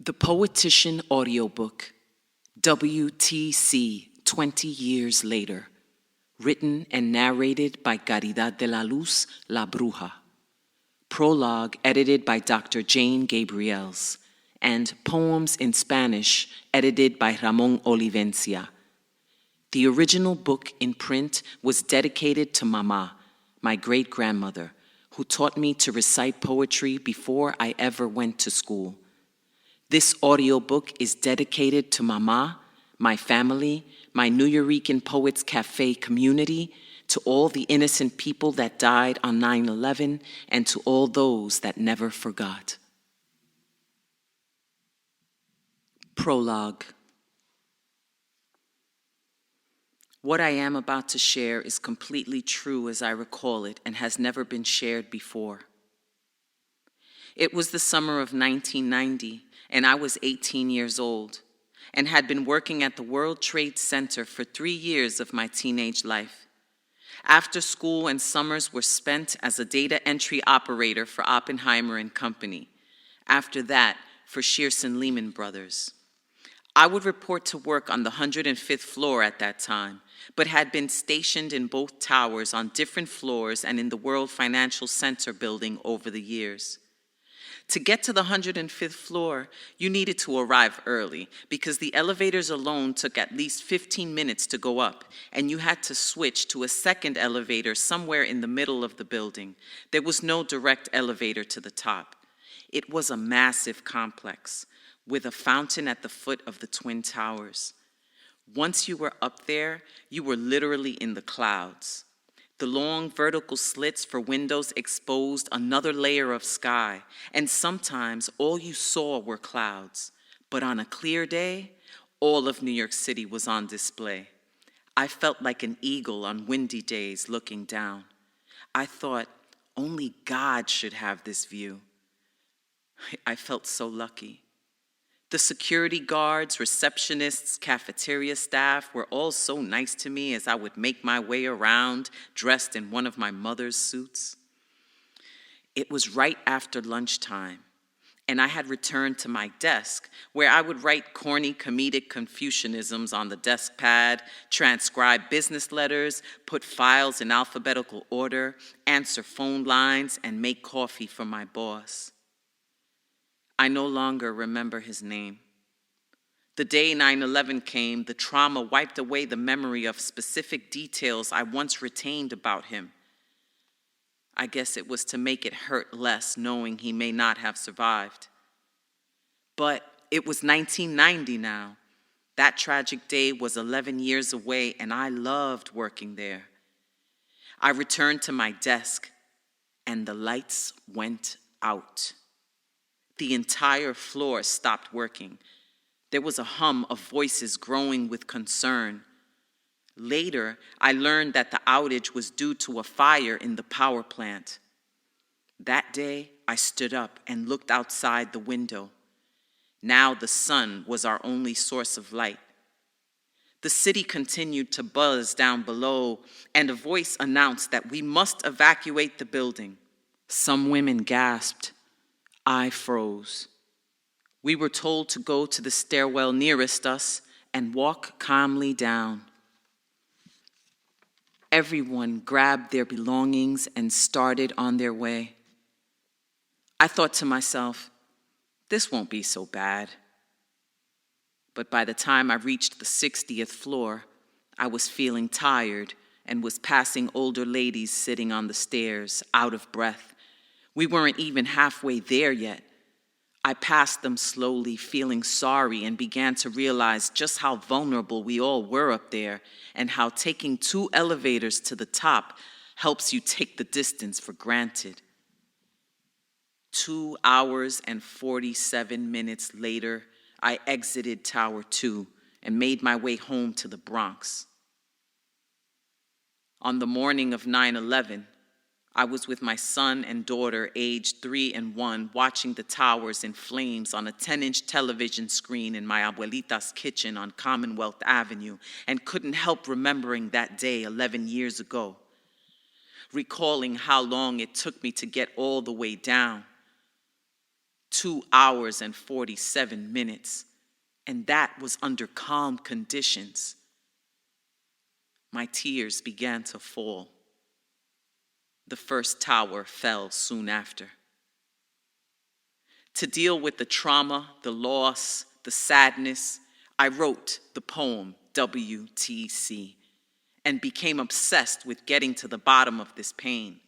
The Poetician Audiobook, W.T.C. 20 Years Later, written and narrated by Caridad de la Luz, La Bruja. Prologue edited by Dr. Jane Gabriels, and Poems in Spanish edited by Ramon Olivencia. The original book in print was dedicated to Mama, my great-grandmother, who taught me to recite poetry before I ever went to school. This audiobook is dedicated to Mama, my family, my Nuyorican Poets Cafe community, to all the innocent people that died on 9/11, and to all those that never forgot. Prologue. What I am about to share is completely true as I recall it and has never been shared before. It was the summer of 1990, and I was 18 years old and had been working at the World Trade Center for 3 years of my teenage life. After school and summers were spent as a data entry operator for Oppenheimer and Company. After that, for Shearson Lehman Brothers. I would report to work on the 105th floor at that time, but had been stationed in both towers on different floors and in the World Financial Center building over the years. To get to the 105th floor, you needed to arrive early because the elevators alone took at least 15 minutes to go up, and you had to switch to a second elevator somewhere in the middle of the building. There was no direct elevator to the top. It was a massive complex with a fountain at the foot of the Twin Towers. Once you were up there, you were literally in the clouds. The long vertical slits for windows exposed another layer of sky, and sometimes all you saw were clouds. But on a clear day, all of New York City was on display. I felt like an eagle on windy days looking down. I thought, only God should have this view. I felt so lucky. The security guards, receptionists, cafeteria staff were all so nice to me as I would make my way around, dressed in one of my mother's suits. It was right after lunchtime, and I had returned to my desk, where I would write corny comedic Confucianisms on the desk pad, transcribe business letters, put files in alphabetical order, answer phone lines, and make coffee for my boss. I no longer remember his name. The day 9/11 came, the trauma wiped away the memory of specific details I once retained about him. I guess it was to make it hurt less knowing he may not have survived. But it was 1990 now. That tragic day was 11 years away, and I loved working there. I returned to my desk, and the lights went out. The entire floor stopped working. There was a hum of voices growing with concern. Later, I learned that the outage was due to a fire in the power plant. That day, I stood up and looked outside the window. Now the sun was our only source of light. The city continued to buzz down below, and a voice announced that we must evacuate the building. Some women gasped. I froze. We were told to go to the stairwell nearest us and walk calmly down. Everyone grabbed their belongings and started on their way. I thought to myself, this won't be so bad. But by the time I reached the 60th floor, I was feeling tired and was passing older ladies sitting on the stairs, out of breath. We weren't even halfway there yet. I passed them slowly, feeling sorry, and began to realize just how vulnerable we all were up there and how taking 2 elevators to the top helps you take the distance for granted. 2 hours and 47 minutes later, I exited Tower 2 and made my way home to the Bronx. On the morning of 9/11, I was with my son and daughter, aged 3 and 1, watching the towers in flames on a 10-inch television screen in my abuelita's kitchen on Commonwealth Avenue, and couldn't help remembering that day 11 years ago, recalling how long it took me to get all the way down. 2 hours and 47 minutes, and that was under calm conditions. My tears began to fall. The first tower fell soon after. To deal with the trauma, the loss, the sadness, I wrote the poem W.T.C. and became obsessed with getting to the bottom of this pain.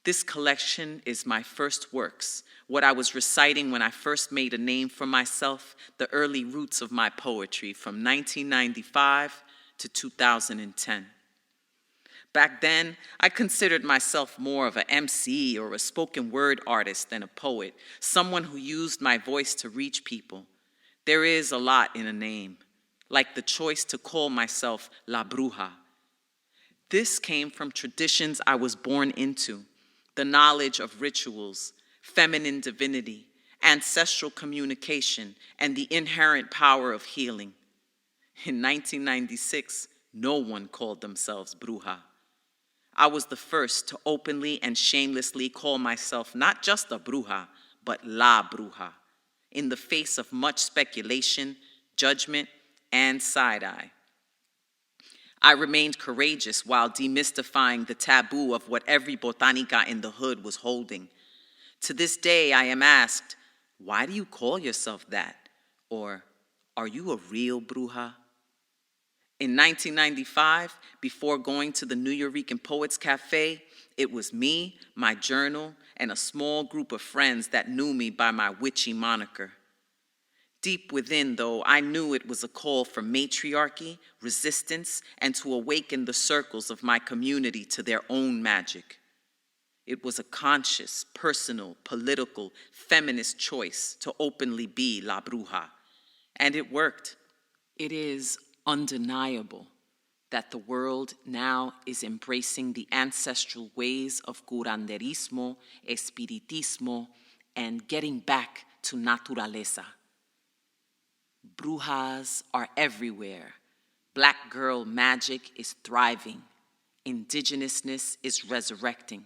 This collection is my first works, what I was reciting when I first made a name for myself, the early roots of my poetry from 1995 to 2010. Back then, I considered myself more of an MC or a spoken word artist than a poet, someone who used my voice to reach people. There is a lot in a name, like the choice to call myself La Bruja. This came from traditions I was born into, the knowledge of rituals, feminine divinity, ancestral communication, and the inherent power of healing. In 1996, no one called themselves Bruja. I was the first to openly and shamelessly call myself not just a Bruja, but La Bruja, in the face of much speculation, judgment, and side-eye. I remained courageous while demystifying the taboo of what every botanica in the hood was holding. To this day, I am asked, why do you call yourself that? Or, are you a real Bruja? In 1995, before going to the Nuyorican Poets Cafe, it was me, my journal, and a small group of friends that knew me by my witchy moniker. Deep within, though, I knew it was a call for matriarchy, resistance, and to awaken the circles of my community to their own magic. It was a conscious, personal, political, feminist choice to openly be La Bruja, and it worked. It is undeniable that the world now is embracing the ancestral ways of curanderismo, espiritismo, and getting back to naturaleza. Brujas are everywhere. Black girl magic is thriving. Indigenousness is resurrecting.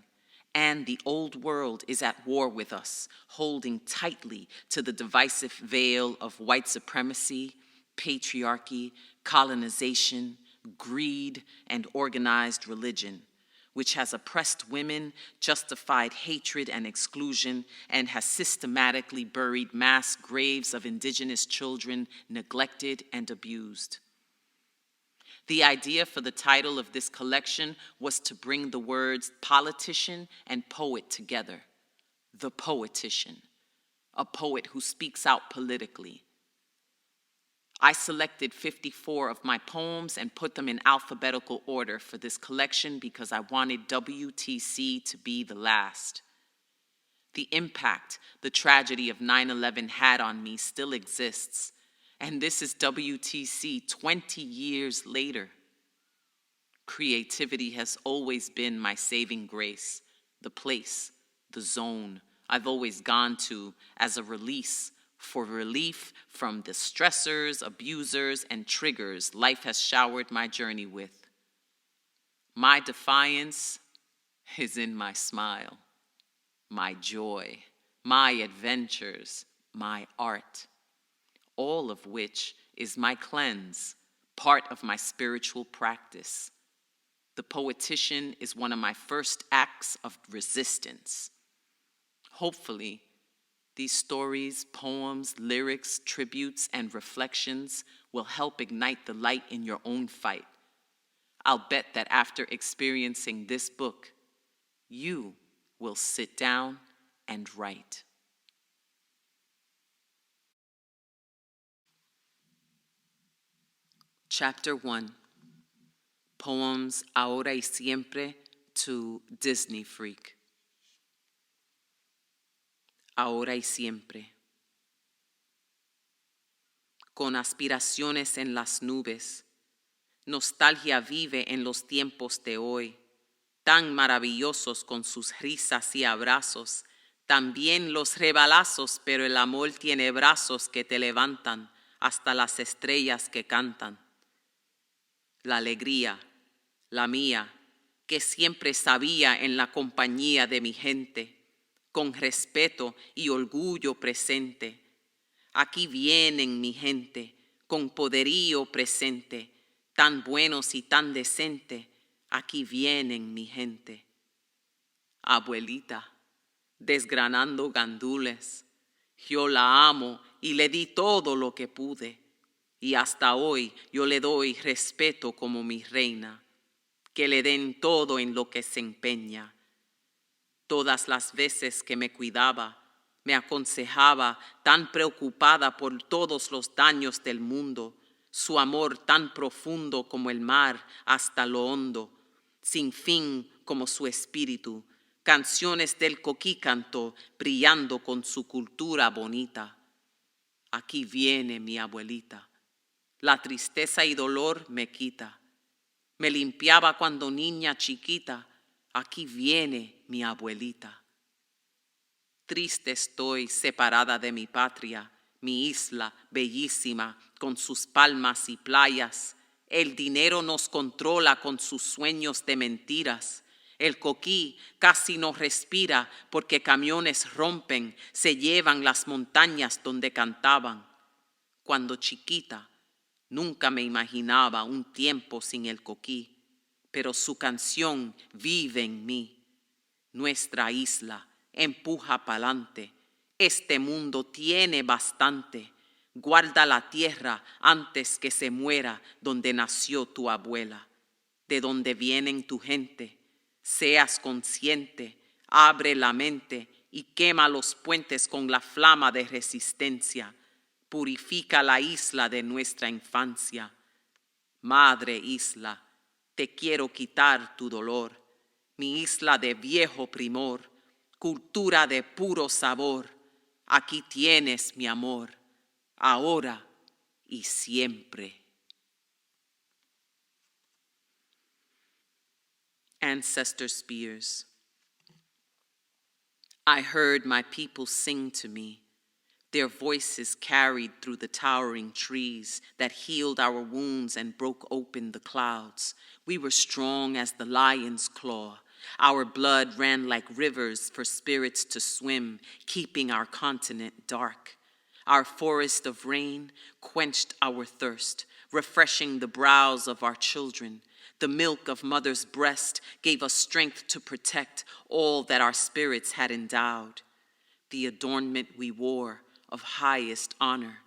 And the old world is at war with us, holding tightly to the divisive veil of white supremacy, patriarchy, colonization, greed, and organized religion, which has oppressed women, justified hatred and exclusion, and has systematically buried mass graves of indigenous children neglected and abused. The idea for the title of this collection was to bring the words politician and poet together. The Poetician, a poet who speaks out politically. I selected 54 of my poems and put them in alphabetical order for this collection because I wanted W.T.C. to be the last. The impact the tragedy of 9/11 had on me still exists, and this is W.T.C. 20 years later. Creativity has always been my saving grace, the place, the zone I've always gone to as a release, for relief from the stressors, abusers, and triggers life has showered my journey with. My defiance is in my smile, my joy, my adventures, my art, all of which is my cleanse, part of my spiritual practice. The Poetician is one of my first acts of resistance. Hopefully, these stories, poems, lyrics, tributes, and reflections will help ignite the light in your own fight. I'll bet that after experiencing this book, you will sit down and write. Chapter 1, Poems Ahora y Siempre to Disney Freak. Ahora y siempre. Con aspiraciones en las nubes, nostalgia vive en los tiempos de hoy, tan maravillosos con sus risas y abrazos, también los rebalazos, pero el amor tiene brazos que te levantan hasta las estrellas que cantan. La alegría, la mía, que siempre sabía en la compañía de mi gente, con respeto y orgullo presente. Aquí vienen mi gente, con poderío presente, tan buenos y tan decente, aquí vienen mi gente. Abuelita, desgranando gandules, yo la amo y le di todo lo que pude, y hasta hoy yo le doy respeto como mi reina, que le den todo en lo que se empeña. Todas las veces que me cuidaba, me aconsejaba, tan preocupada por todos los daños del mundo, su amor tan profundo como el mar hasta lo hondo, sin fin como su espíritu, canciones del coquí cantó, brillando con su cultura bonita. Aquí viene mi abuelita, la tristeza y dolor me quita. Me limpiaba cuando niña chiquita, aquí viene mi abuelita. Triste estoy separada de mi patria, mi isla bellísima con sus palmas y playas. El dinero nos controla con sus sueños de mentiras. El coquí casi no respira porque camiones rompen, se llevan las montañas donde cantaban. Cuando chiquita, nunca me imaginaba un tiempo sin el coquí, pero su canción vive en mí. Nuestra isla empuja pa'lante, este mundo tiene bastante. Guarda la tierra antes que se muera donde nació tu abuela, de donde vienen tu gente. Seas consciente, abre la mente y quema los puentes con la flama de resistencia. Purifica la isla de nuestra infancia. Madre isla, te quiero quitar tu dolor, mi isla de viejo primor, cultura de puro sabor. Aquí tienes mi amor, ahora y siempre. Ancestor Spears. I heard my people sing to me. Their voices carried through the towering trees that healed our wounds and broke open the clouds. We were strong as the lion's claw. Our blood ran like rivers for spirits to swim, keeping our continent dark. Our forest of rain quenched our thirst, refreshing the brows of our children. The milk of mother's breast gave us strength to protect all that our spirits had endowed. The adornment we wore of highest honor,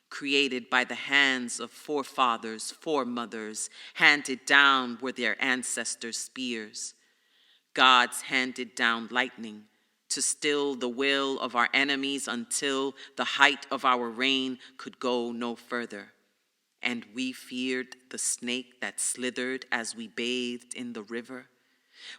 created by the hands of forefathers, foremothers, handed down were their ancestors' spears. Gods handed down lightning to still the will of our enemies until the height of our reign could go no further. And we feared the snake that slithered as we bathed in the river.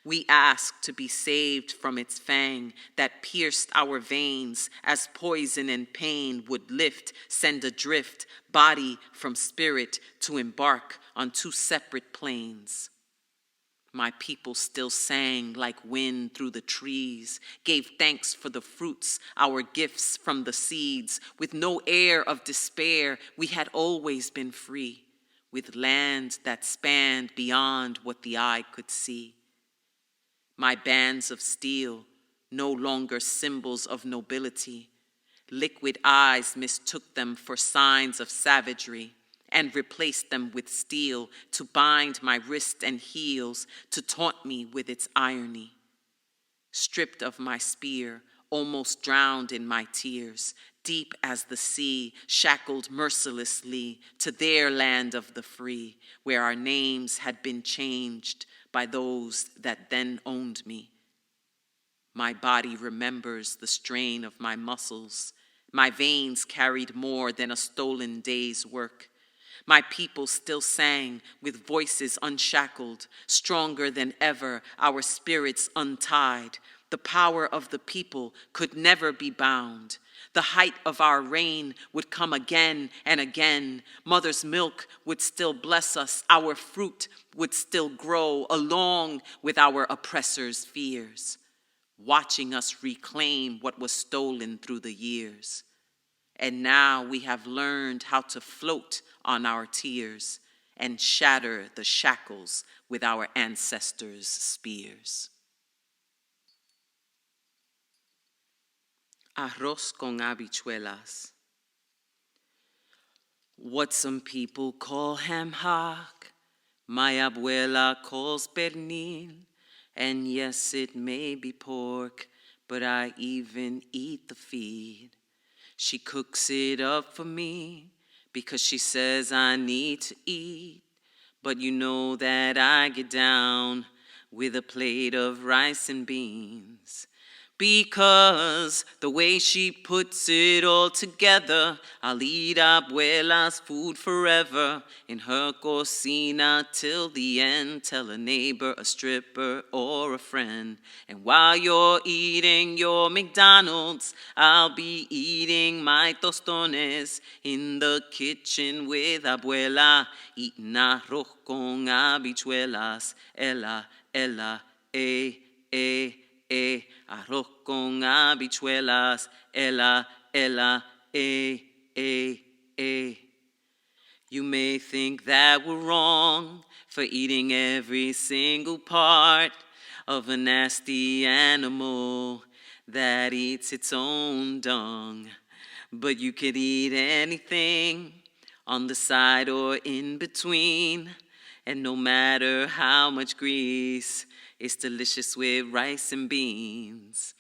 We asked to be saved from its fang that pierced our veins as poison and pain would lift, send adrift, body from spirit to embark on two separate planes. My people still sang like wind through the trees, gave thanks for the fruits, our gifts from the seeds. With no air of despair, we had always been free, with land that spanned beyond what the eye could see. My bands of steel, no longer symbols of nobility. Liquid eyes mistook them for signs of savagery and replaced them with steel to bind my wrists and heels, to taunt me with its irony. Stripped of my spear, almost drowned in my tears, deep as the sea, shackled mercilessly to their land of the free, where our names had been changed by those that then owned me. My body remembers the strain of my muscles. My veins carried more than a stolen day's work. My people still sang with voices unshackled, stronger than ever, our spirits untied. The power of the people could never be bound. The height of our reign would come again and again. Mother's milk would still bless us. Our fruit would still grow along with our oppressors' fears, watching us reclaim what was stolen through the years. And now we have learned how to float on our tears and shatter the shackles with our ancestors' spears. Arroz con habichuelas. What some people call ham hock, my abuela calls pernil. And yes, it may be pork, but I even eat the feed. She cooks it up for me because she says I need to eat. But you know that I get down with a plate of rice and beans. Because the way she puts it all together, I'll eat abuela's food forever. In her cocina till the end, tell a neighbor, a stripper, or a friend. And while you're eating your McDonald's, I'll be eating my tostones in the kitchen with abuela, eating arroz con habichuelas. Ella, arroz con habichuelas, ella, You may think that we're wrong for eating every single part of a nasty animal that eats its own dung. But you could eat anything on the side or in between, and no matter how much grease, it's delicious with rice and beans.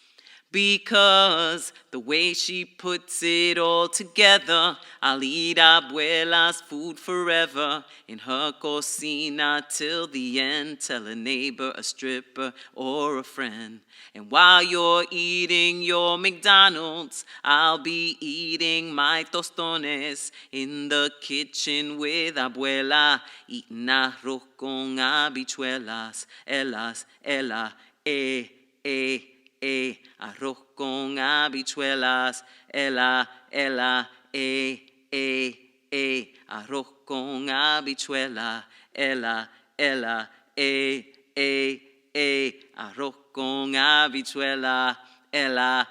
Because the way she puts it all together, I'll eat abuela's food forever. In her cocina till the end, tell a neighbor, a stripper, or a friend. And while you're eating your McDonald's, I'll be eating my tostones in the kitchen with abuela, eating arroz con habichuelas. Ella, arroz con habichuelas, ella, arroz con habichuela, ella, arroz con habichuela, ella,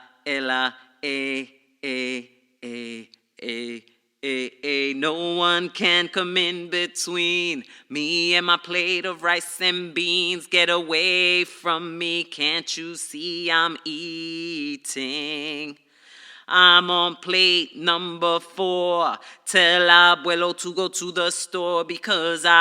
No one can come in between me and my plate of rice and beans. Get away from me, can't you see I'm eating? I'm on plate number 4. Tell abuelo to go to the store because I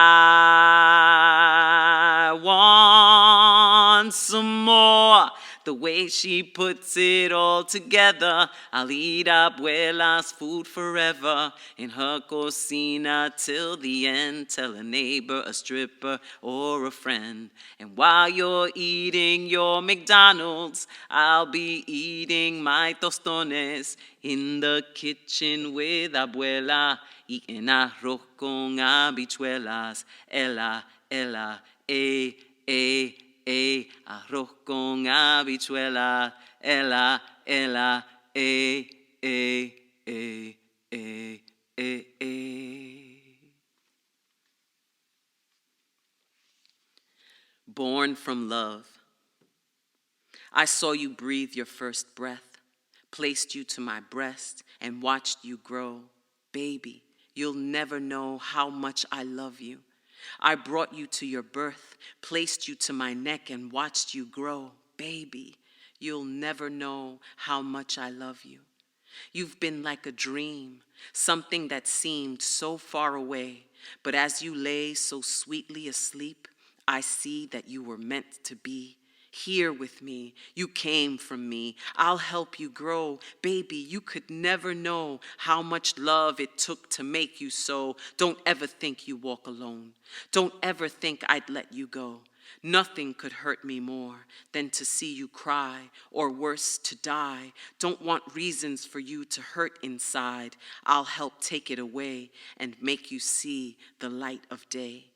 want some more. The way she puts it all together, I'll eat abuela's food forever. In her cocina till the end, tell a neighbor, a stripper, or a friend. And while you're eating your McDonald's, I'll be eating my tostones in the kitchen with abuela, eating arroz con habichuelas. Ella, arroz con habichuela, ella, Born from love. I saw you breathe your first breath, placed you to my breast, and watched you grow. Baby, you'll never know how much I love you. I brought you to your birth, placed you to my neck, and watched you grow. Baby, you'll never know how much I love you. You've been like a dream, something that seemed so far away, but as you lay so sweetly asleep, I see that you were meant to be. Here with me, you came from me. I'll help you grow. Baby, you could never know how much love it took to make you so. Don't ever think you walk alone. Don't ever think I'd let you go. Nothing could hurt me more than to see you cry, or worse, to die. Don't want reasons for you to hurt inside. I'll help take it away and make you see the light of day.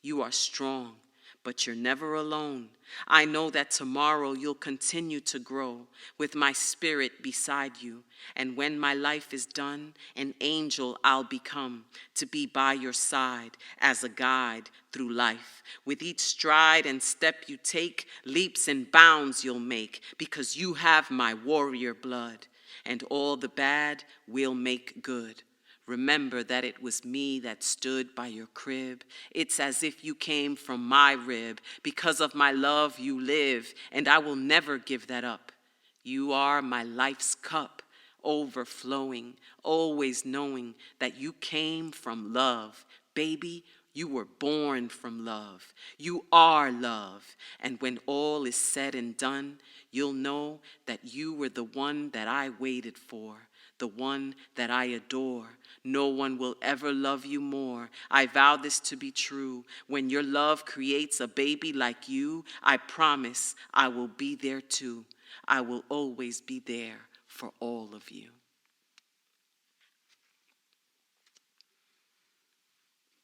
You are strong, but you're never alone. I know that tomorrow you'll continue to grow with my spirit beside you. And when my life is done, an angel I'll become to be by your side as a guide through life. With each stride and step you take, leaps and bounds you'll make, because you have my warrior blood. And all the bad we'll make good. Remember that it was me that stood by your crib. It's as if you came from my rib. Because of my love you live, and I will never give that up. You are my life's cup, overflowing, always knowing that you came from love. Baby, you were born from love. You are love. And when all is said and done, you'll know that you were the one that I waited for, the one that I adore. No one will ever love you more. I vow this to be true. When your love creates a baby like you, I promise I will be there too. I will always be there for all of you.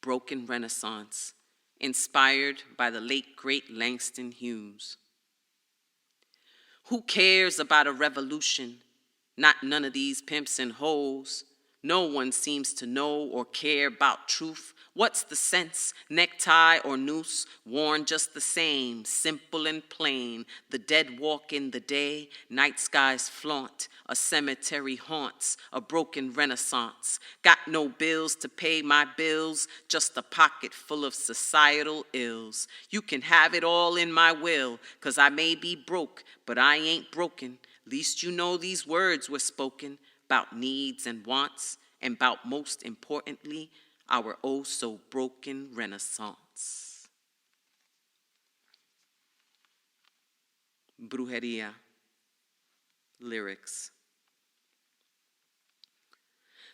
Broken Renaissance, inspired by the late great Langston Hughes. Who cares about a revolution? Not none of these pimps and hoes. No one seems to know or care about truth. What's the sense? Necktie or noose, worn just the same, simple and plain. The dead walk in the day, night skies flaunt, a cemetery haunts, a broken renaissance. Got no bills to pay my bills, just a pocket full of societal ills. You can have it all in my will, 'cause I may be broke, but I ain't broken. Least you know these words were spoken about needs and wants, and about, most importantly, our oh-so-broken renaissance. Brujeria. Lyrics.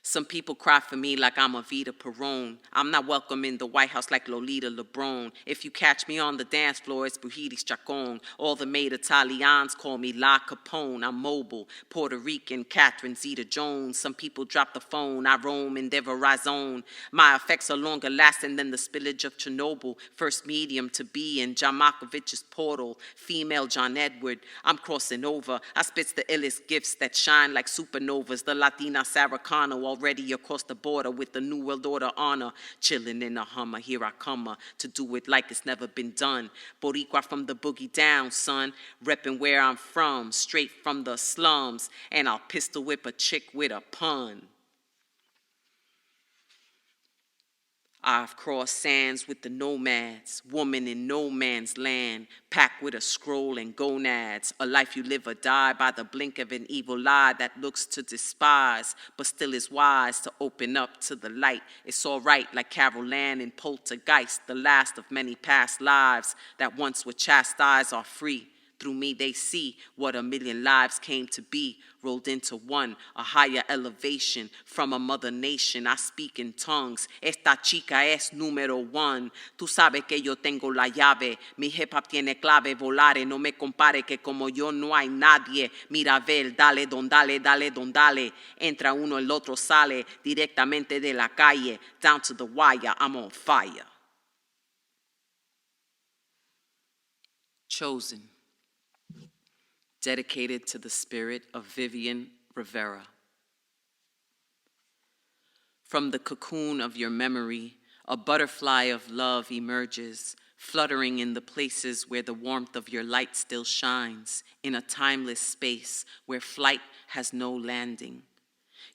Some people cry for me like I'm Evita Peron. I'm not welcome in the White House like Lolita LeBron. If you catch me on the dance floor, it's Brujiris Chacon. All the maid Italians call me La Capone. I'm mobile, Puerto Rican, Catherine Zeta-Jones. Some people drop the phone, I roam in their Verizon. My effects are longer lasting than the spillage of Chernobyl. First medium to be in John Malkovich's portal. Female John Edward, I'm crossing over. I spits the illest gifts that shine like supernovas. The Latina Sarah Connor, already across the border with the New World Order honor. Chilling in a Hummer, here I come to do it like it's never been done. Boricua from the boogie down, son. Reppin' where I'm from, straight from the slums. And I'll pistol whip a chick with a pun. I've crossed sands with the nomads, woman in no man's land, packed with a scroll and gonads, a life you live or die by the blink of an evil eye that looks to despise, but still is wise to open up to the light. It's all right, like Carol Ann in Poltergeist, the last of many past lives that once were chastised are free. Through me they see what a million lives came to be, rolled into one, a higher elevation from a mother nation. I speak in tongues. Esta chica es número one. Tú sabes que yo tengo la llave. Mi hip hop tiene clave, volare. No me compare que como yo no hay nadie. Mira, ver, dale, don dale, dale, don dale. Entra uno, el otro sale directamente de la calle. Down to the wire, I'm on fire. Chosen. Dedicated to the spirit of Vivian Rivera. From the cocoon of your memory, a butterfly of love emerges, fluttering in the places where the warmth of your light still shines, in a timeless space where flight has no landing.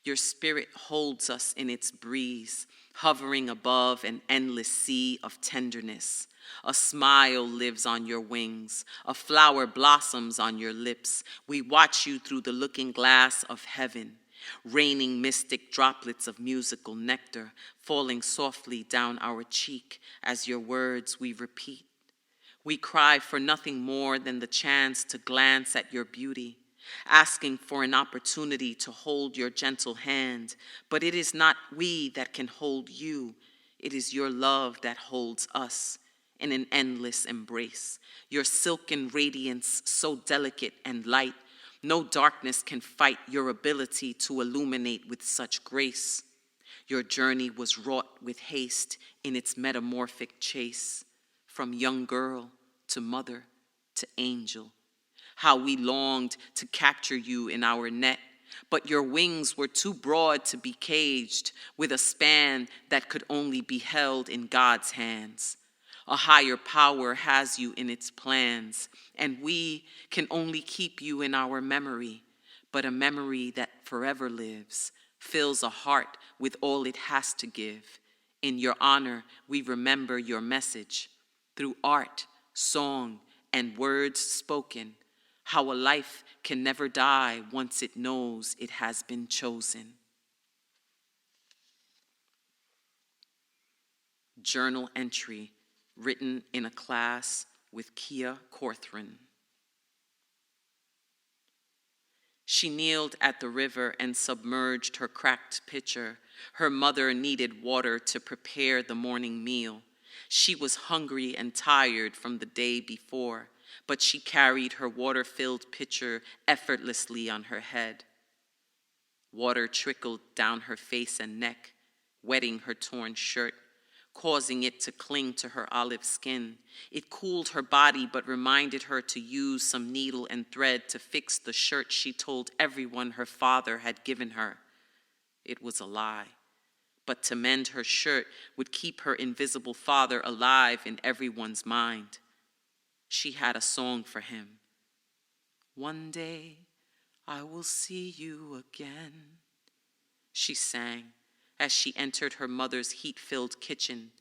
Your spirit holds us in its breeze, hovering above an endless sea of tenderness. A smile lives on your wings. A flower blossoms on your lips. We watch you through the looking glass of heaven, raining mystic droplets of musical nectar, falling softly down our cheek as your words we repeat. We cry for nothing more than the chance to glance at your beauty, asking for an opportunity to hold your gentle hand. But it is not we that can hold you. It is your love that holds us in an endless embrace. Your silken radiance so delicate and light, no darkness can fight your ability to illuminate with such grace. Your journey was wrought with haste in its metamorphic chase, from young girl to mother to angel. How we longed to capture you in our net, but your wings were too broad to be caged with a span that could only be held in God's hands. A higher power has you in its plans, and we can only keep you in our memory, but a memory that forever lives, fills a heart with all it has to give. In your honor, we remember your message through art, song, and words spoken. how a life can never die once it knows it has been chosen. Journal entry written in a class with Kia Corthron. She kneeled at the river and submerged her cracked pitcher. Her mother needed water to prepare the morning meal. She was hungry and tired from the day before, but she carried her water-filled pitcher effortlessly on her head. Water trickled down her face and neck, wetting her torn shirt, causing it to cling to her olive skin. It cooled her body but reminded her to use some needle and thread to fix the shirt she told everyone her father had given her. It was a lie, but to mend her shirt would keep her invisible father alive in everyone's mind. She had a song for him. "One day I will see you again," she sang as she entered her mother's heat-filled kitchen.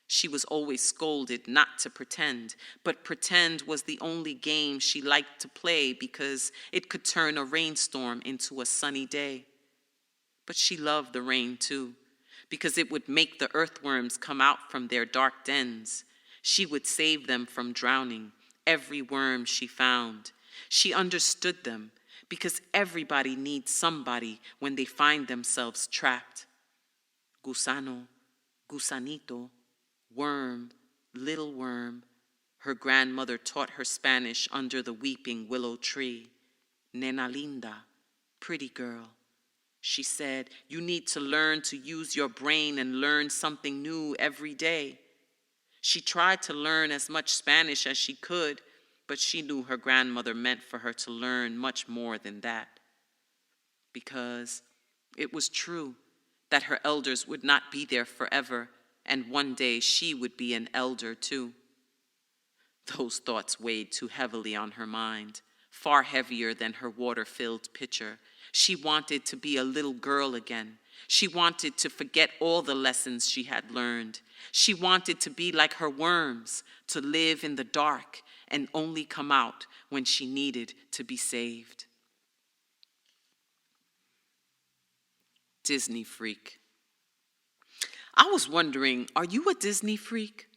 She was always scolded not to pretend, but pretend was the only game she liked to play because it could turn a rainstorm into a sunny day. But she loved the rain too, because it would make the earthworms come out from their dark dens. She would save them from drowning, every worm she found. She understood them, because everybody needs somebody when they find themselves trapped. Gusano, gusanito, worm, little worm. Her grandmother taught her Spanish under the weeping willow tree. Nena linda, pretty girl. She said, you need to learn to use your brain and learn something new every day. She tried to learn as much Spanish as she could, but she knew her grandmother meant for her to learn much more than that. Because it was true that her elders would not be there forever, and one day she would be an elder too. Those thoughts weighed too heavily on her mind, far heavier than her water-filled pitcher. She wanted to be a little girl again. She wanted to forget all the lessons she had learned. She wanted to be like her worms, to live in the dark and only come out when she needed to be saved. Disney freak. I was wondering, are you a Disney freak?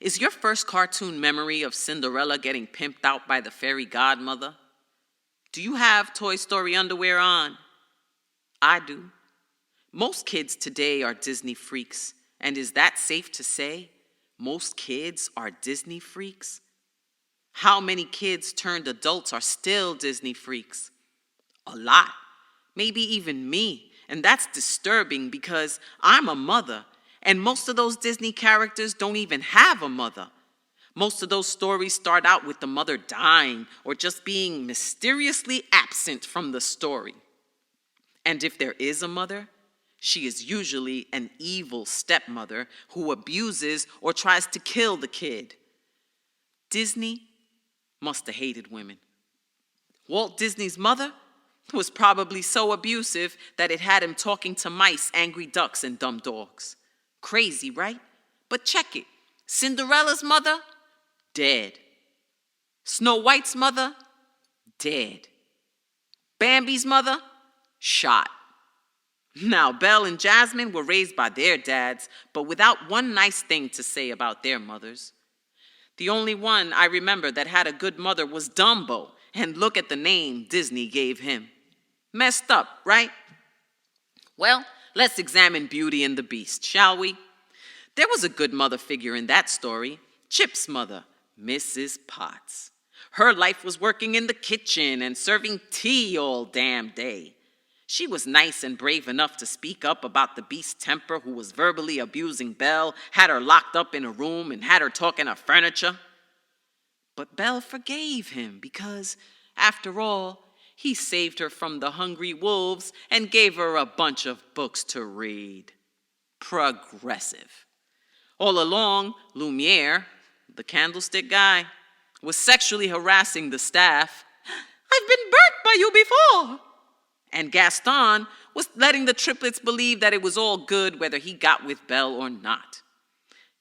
Is your first cartoon memory of Cinderella getting pimped out by the fairy godmother? Do you have Toy Story underwear on? I do. Most kids today are Disney freaks, and is that safe to say? Most kids are Disney freaks? How many kids turned adults are still Disney freaks? A lot. Maybe even me. And that's disturbing because I'm a mother, and most of those Disney characters don't even have a mother. Most of those stories start out with the mother dying or just being mysteriously absent from the story. And if there is a mother, she is usually an evil stepmother who abuses or tries to kill the kid. Disney must have hated women. Walt Disney's mother was probably so abusive that it had him talking to mice, angry ducks, and dumb dogs. Crazy, right? But check it. Cinderella's mother, dead. Snow White's mother, dead. Bambi's mother, shot. Now, Belle and Jasmine were raised by their dads, but without one nice thing to say about their mothers. The only one I remember that had a good mother was Dumbo, and look at the name Disney gave him. Messed up, right? Well, let's examine Beauty and the Beast, shall we? There was a good mother figure in that story, Chip's mother, Mrs. Potts. Her life was working in the kitchen and serving tea all damn day. She was nice and brave enough to speak up about the Beast's temper who was verbally abusing Belle, had her locked up in a room, and had her talking of furniture. But Belle forgave him because, after all, he saved her from the hungry wolves and gave her a bunch of books to read. Progressive. All along, Lumiere, the candlestick guy, was sexually harassing the staff. I've been burnt by you before. And Gaston was letting the triplets believe that it was all good whether he got with Belle or not.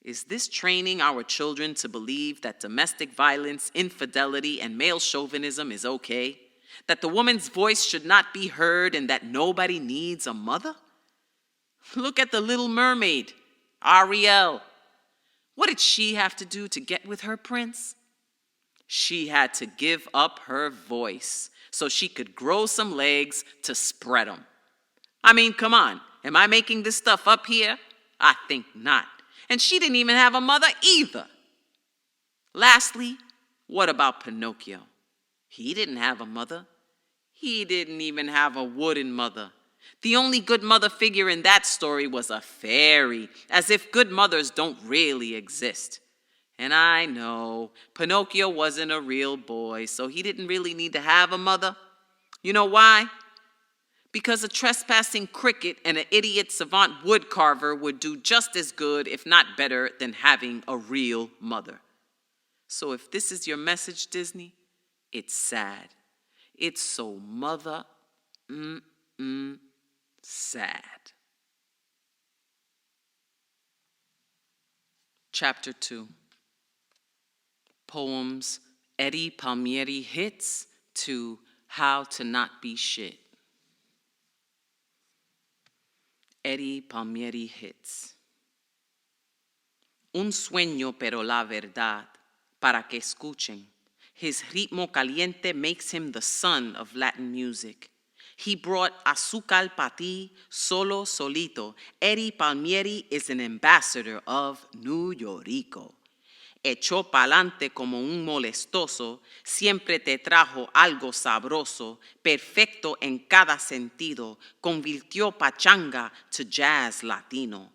Is this training our children to believe that domestic violence, infidelity, and male chauvinism is okay? That the woman's voice should not be heard and that nobody needs a mother? Look at the Little Mermaid, Ariel. What did she have to do to get with her prince? She had to give up her voice so she could grow some legs to spread them. I mean, come on, am I making this stuff up here? I think not. And she didn't even have a mother either. Lastly, what about Pinocchio? He didn't have a mother. He didn't even have a wooden mother. The only good mother figure in that story was a fairy, as if good mothers don't really exist. And I know, Pinocchio wasn't a real boy, so he didn't really need to have a mother. You know why? Because a trespassing cricket and an idiot savant woodcarver would do just as good, if not better, than having a real mother. So if this is your message, Disney, it's sad. It's so sad. Chapter 2. Poems Eddie Palmieri Hits to How to Not Be Shit. Eddie Palmieri Hits. Un sueño pero la verdad, para que escuchen. His ritmo caliente makes him the son of Latin music. He brought azúcar pa ti, solo solito. Eddie Palmieri is an ambassador of Nuyorico. Echó pa'lante como un molestoso, siempre te trajo algo sabroso, perfecto en cada sentido, convirtió pachanga to jazz latino.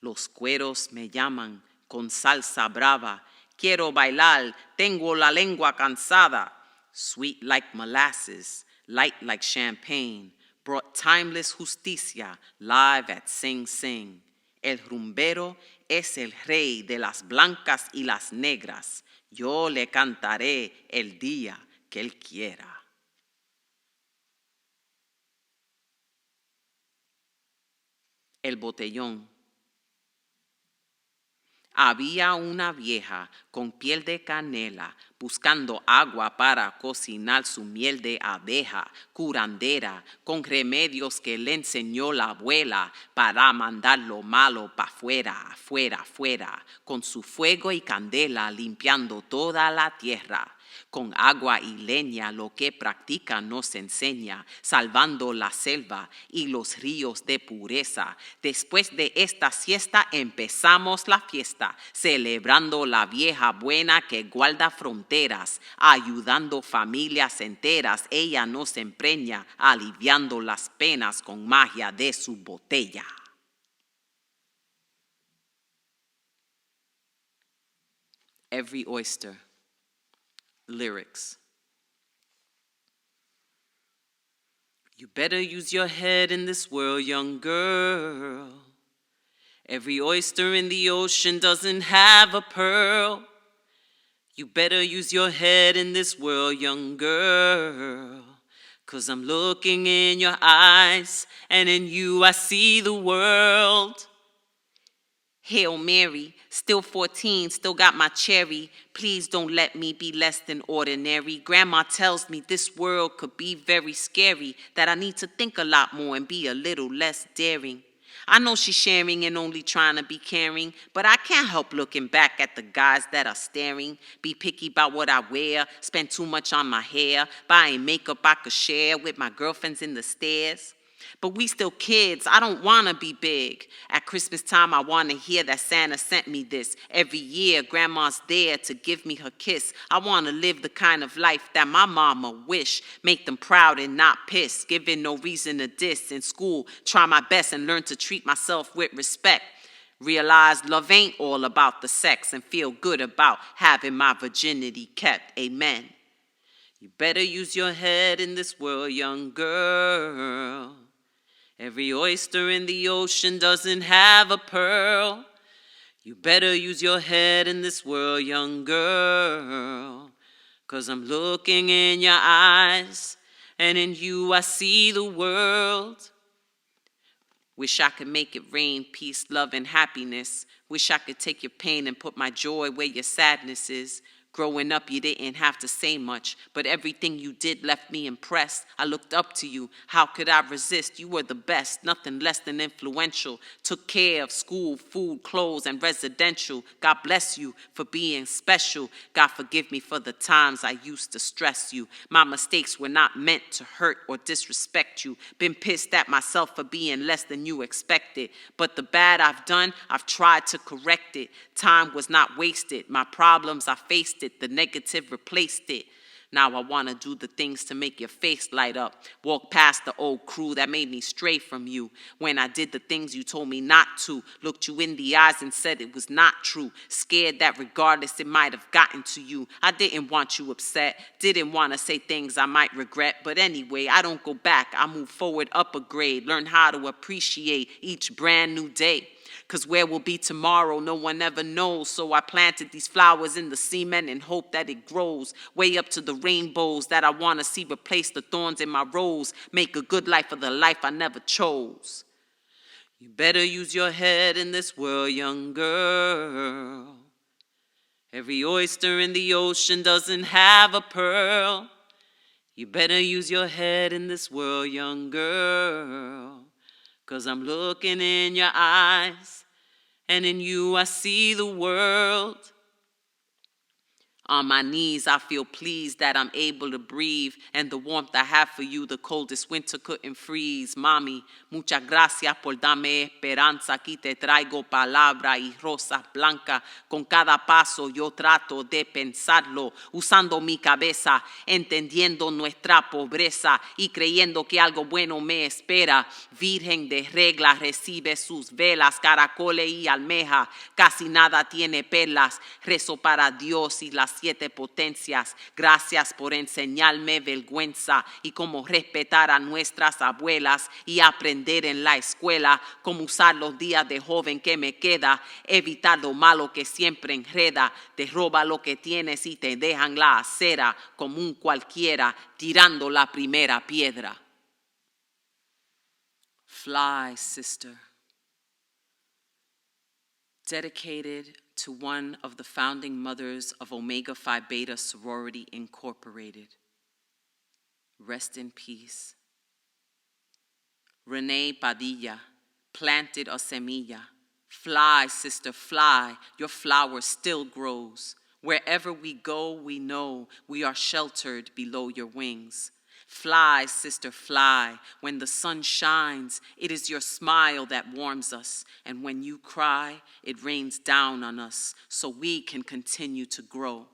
Los cueros me llaman con salsa brava, quiero bailar, tengo la lengua cansada. Sweet like molasses, light like champagne, brought timeless justicia live at Sing Sing. El rumbero es el rey de las blancas y las negras. Yo le cantaré el día que él quiera. El botellón. Había una vieja con piel de canela buscando agua para cocinar su miel de abeja, curandera, con remedios que le enseñó la abuela para mandar lo malo pa' fuera, fuera, fuera, con su fuego y candela limpiando toda la tierra. Con agua y leña lo que practica nos enseña, salvando la selva y los ríos de pureza. Después de esta siesta empezamos la fiesta, celebrando la vieja buena que guarda fronteras, ayudando familias enteras. Ella nos empreña, aliviando las penas con magia de su botella. Every oyster. Lyrics. You better use your head in this world, young girl. Every oyster in the ocean doesn't have a pearl. You better use your head in this world, young girl. 'Cause I'm looking in your eyes, and in you I see the world. Hail Mary, still 14, still got my cherry. Please don't let me be less than ordinary. Grandma tells me this world could be very scary, that I need to think a lot more and be a little less daring. I know she's sharing and only trying to be caring, but I can't help looking back at the guys that are staring. Be picky about what I wear, spend too much on my hair, buying makeup I could share with my girlfriends in the stairs. But we still kids, I don't want to be big. At Christmas time, I want to hear that Santa sent me this. Every year, Grandma's there to give me her kiss. I want to live the kind of life that my mama wish. Make them proud and not pissed, giving no reason to diss. In school, try my best and learn to treat myself with respect. Realize love ain't all about the sex and feel good about having my virginity kept. Amen. You better use your head in this world, young girl. Every oyster in the ocean doesn't have a pearl. You better use your head in this world, young girl. 'Cause I'm looking in your eyes, and in you I see the world. Wish I could make it rain, peace, love, and happiness. Wish I could take your pain and put my joy where your sadness is. Growing up, you didn't have to say much, but everything you did left me impressed. I looked up to you. How could I resist? You were the best, nothing less than influential. Took care of school, food, clothes, and residential. God bless you for being special. God forgive me for the times I used to stress you. My mistakes were not meant to hurt or disrespect you. Been pissed at myself for being less than you expected. But the bad I've done, I've tried to correct it. Time was not wasted. My problems, I faced it. The negative replaced it. Now I want to do the things to make your face light up. Walk past the old crew that made me stray from you. When I did the things you told me not to. Looked you in the eyes and said it was not true. Scared that regardless it might have gotten to you. I didn't want you upset. Didn't want to say things I might regret. But anyway, I don't go back. I move forward up a grade. Learn how to appreciate each brand new day. Because where we'll be tomorrow, no one ever knows. So I planted these flowers in the cement and hope that it grows way up to the rainbows that I want to see replace the thorns in my rose. Make a good life of the life I never chose. You better use your head in this world, young girl. Every oyster in the ocean doesn't have a pearl. You better use your head in this world, young girl. 'Cause I'm looking in your eyes, and in you I see the world. On my knees, I feel pleased that I'm able to breathe, and the warmth I have for you, the coldest winter couldn't freeze. Mami, muchas gracias por darme esperanza. Aquí te traigo palabra y rosas blancas. Con cada paso yo trato de pensarlo, usando mi cabeza, entendiendo nuestra pobreza y creyendo que algo bueno me espera. Virgen de regla recibe sus velas, caracoles y almeja. Casi nada tiene perlas. Rezo para Dios y las 7 potencias. Gracias por enseñarme vergüenza y cómo respetar a nuestras abuelas y aprender en la escuela cómo usar los días de joven que me queda, evitar lo malo que siempre enreda, te roba lo que tienes y te dejan la acera como un cualquiera tirando la primera piedra. Fly, sister. Dedicated to one of the founding mothers of Omega Phi Beta Sorority Incorporated. Rest in peace. Renee Padilla planted a semilla. Fly, sister, fly. Your flower still grows. Wherever we go, we know we are sheltered below your wings. Fly, sister, fly. When the sun shines, it is your smile that warms us. And when you cry, it rains down on us so we can continue to grow.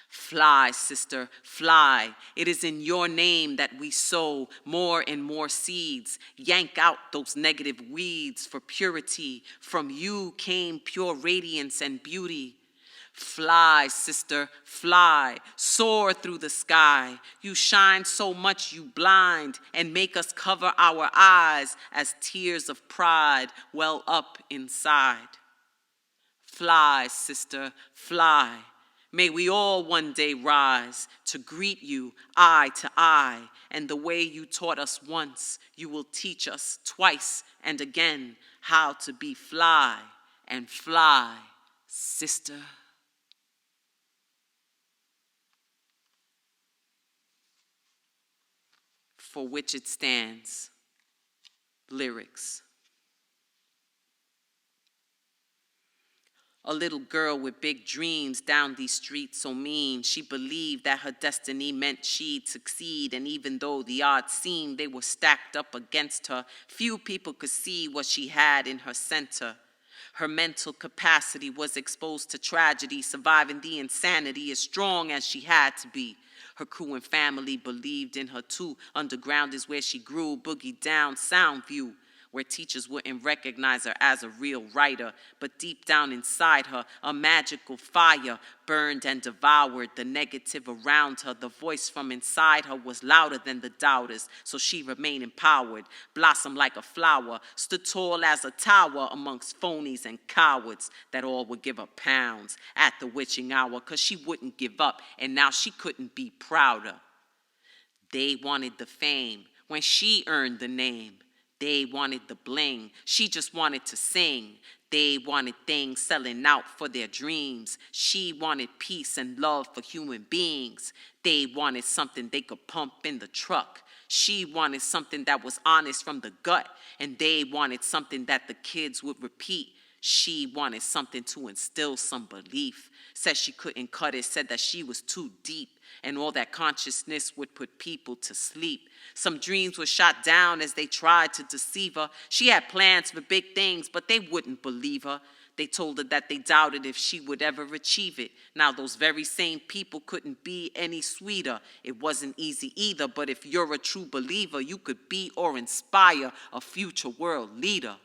Fly, sister, fly. It is in your name that we sow more and more seeds. Yank out those negative weeds for purity. From you came pure radiance and beauty. Fly, sister, fly, soar through the sky. You shine so much you blind and make us cover our eyes as tears of pride well up inside. Fly, sister, fly. May we all one day rise to greet you eye to eye. And the way you taught us once, you will teach us twice and again how to be fly and fly, sister. For which it stands. Lyrics. A little girl with big dreams down these streets so mean. She believed that her destiny meant she'd succeed. And even though the odds seemed they were stacked up against her, few people could see what she had in her center. Her mental capacity was exposed to tragedy, surviving the insanity as strong as she had to be. Her crew and family believed in her too. Underground is where she grew, boogie down Soundview, where teachers wouldn't recognize her as a real writer. But deep down inside her, a magical fire burned and devoured the negative around her. The voice from inside her was louder than the doubters, so she remained empowered, blossomed like a flower, stood tall as a tower amongst phonies and cowards that all would give her pounds at the witching hour, 'cause she wouldn't give up, and now she couldn't be prouder. They wanted the fame when she earned the name. They wanted the bling. She just wanted to sing. They wanted things selling out for their dreams. She wanted peace and love for human beings. They wanted something they could pump in the truck. She wanted something that was honest from the gut. And they wanted something that the kids would repeat. She wanted something to instill some belief. Said she couldn't cut it, said that she was too deep. And all that consciousness would put people to sleep. Some dreams were shot down as they tried to deceive her. She had plans for big things, but they wouldn't believe her. They told her that they doubted if she would ever achieve it. Now those very same people couldn't be any sweeter. It wasn't easy either, but if you're a true believer, you could be or inspire a future world leader.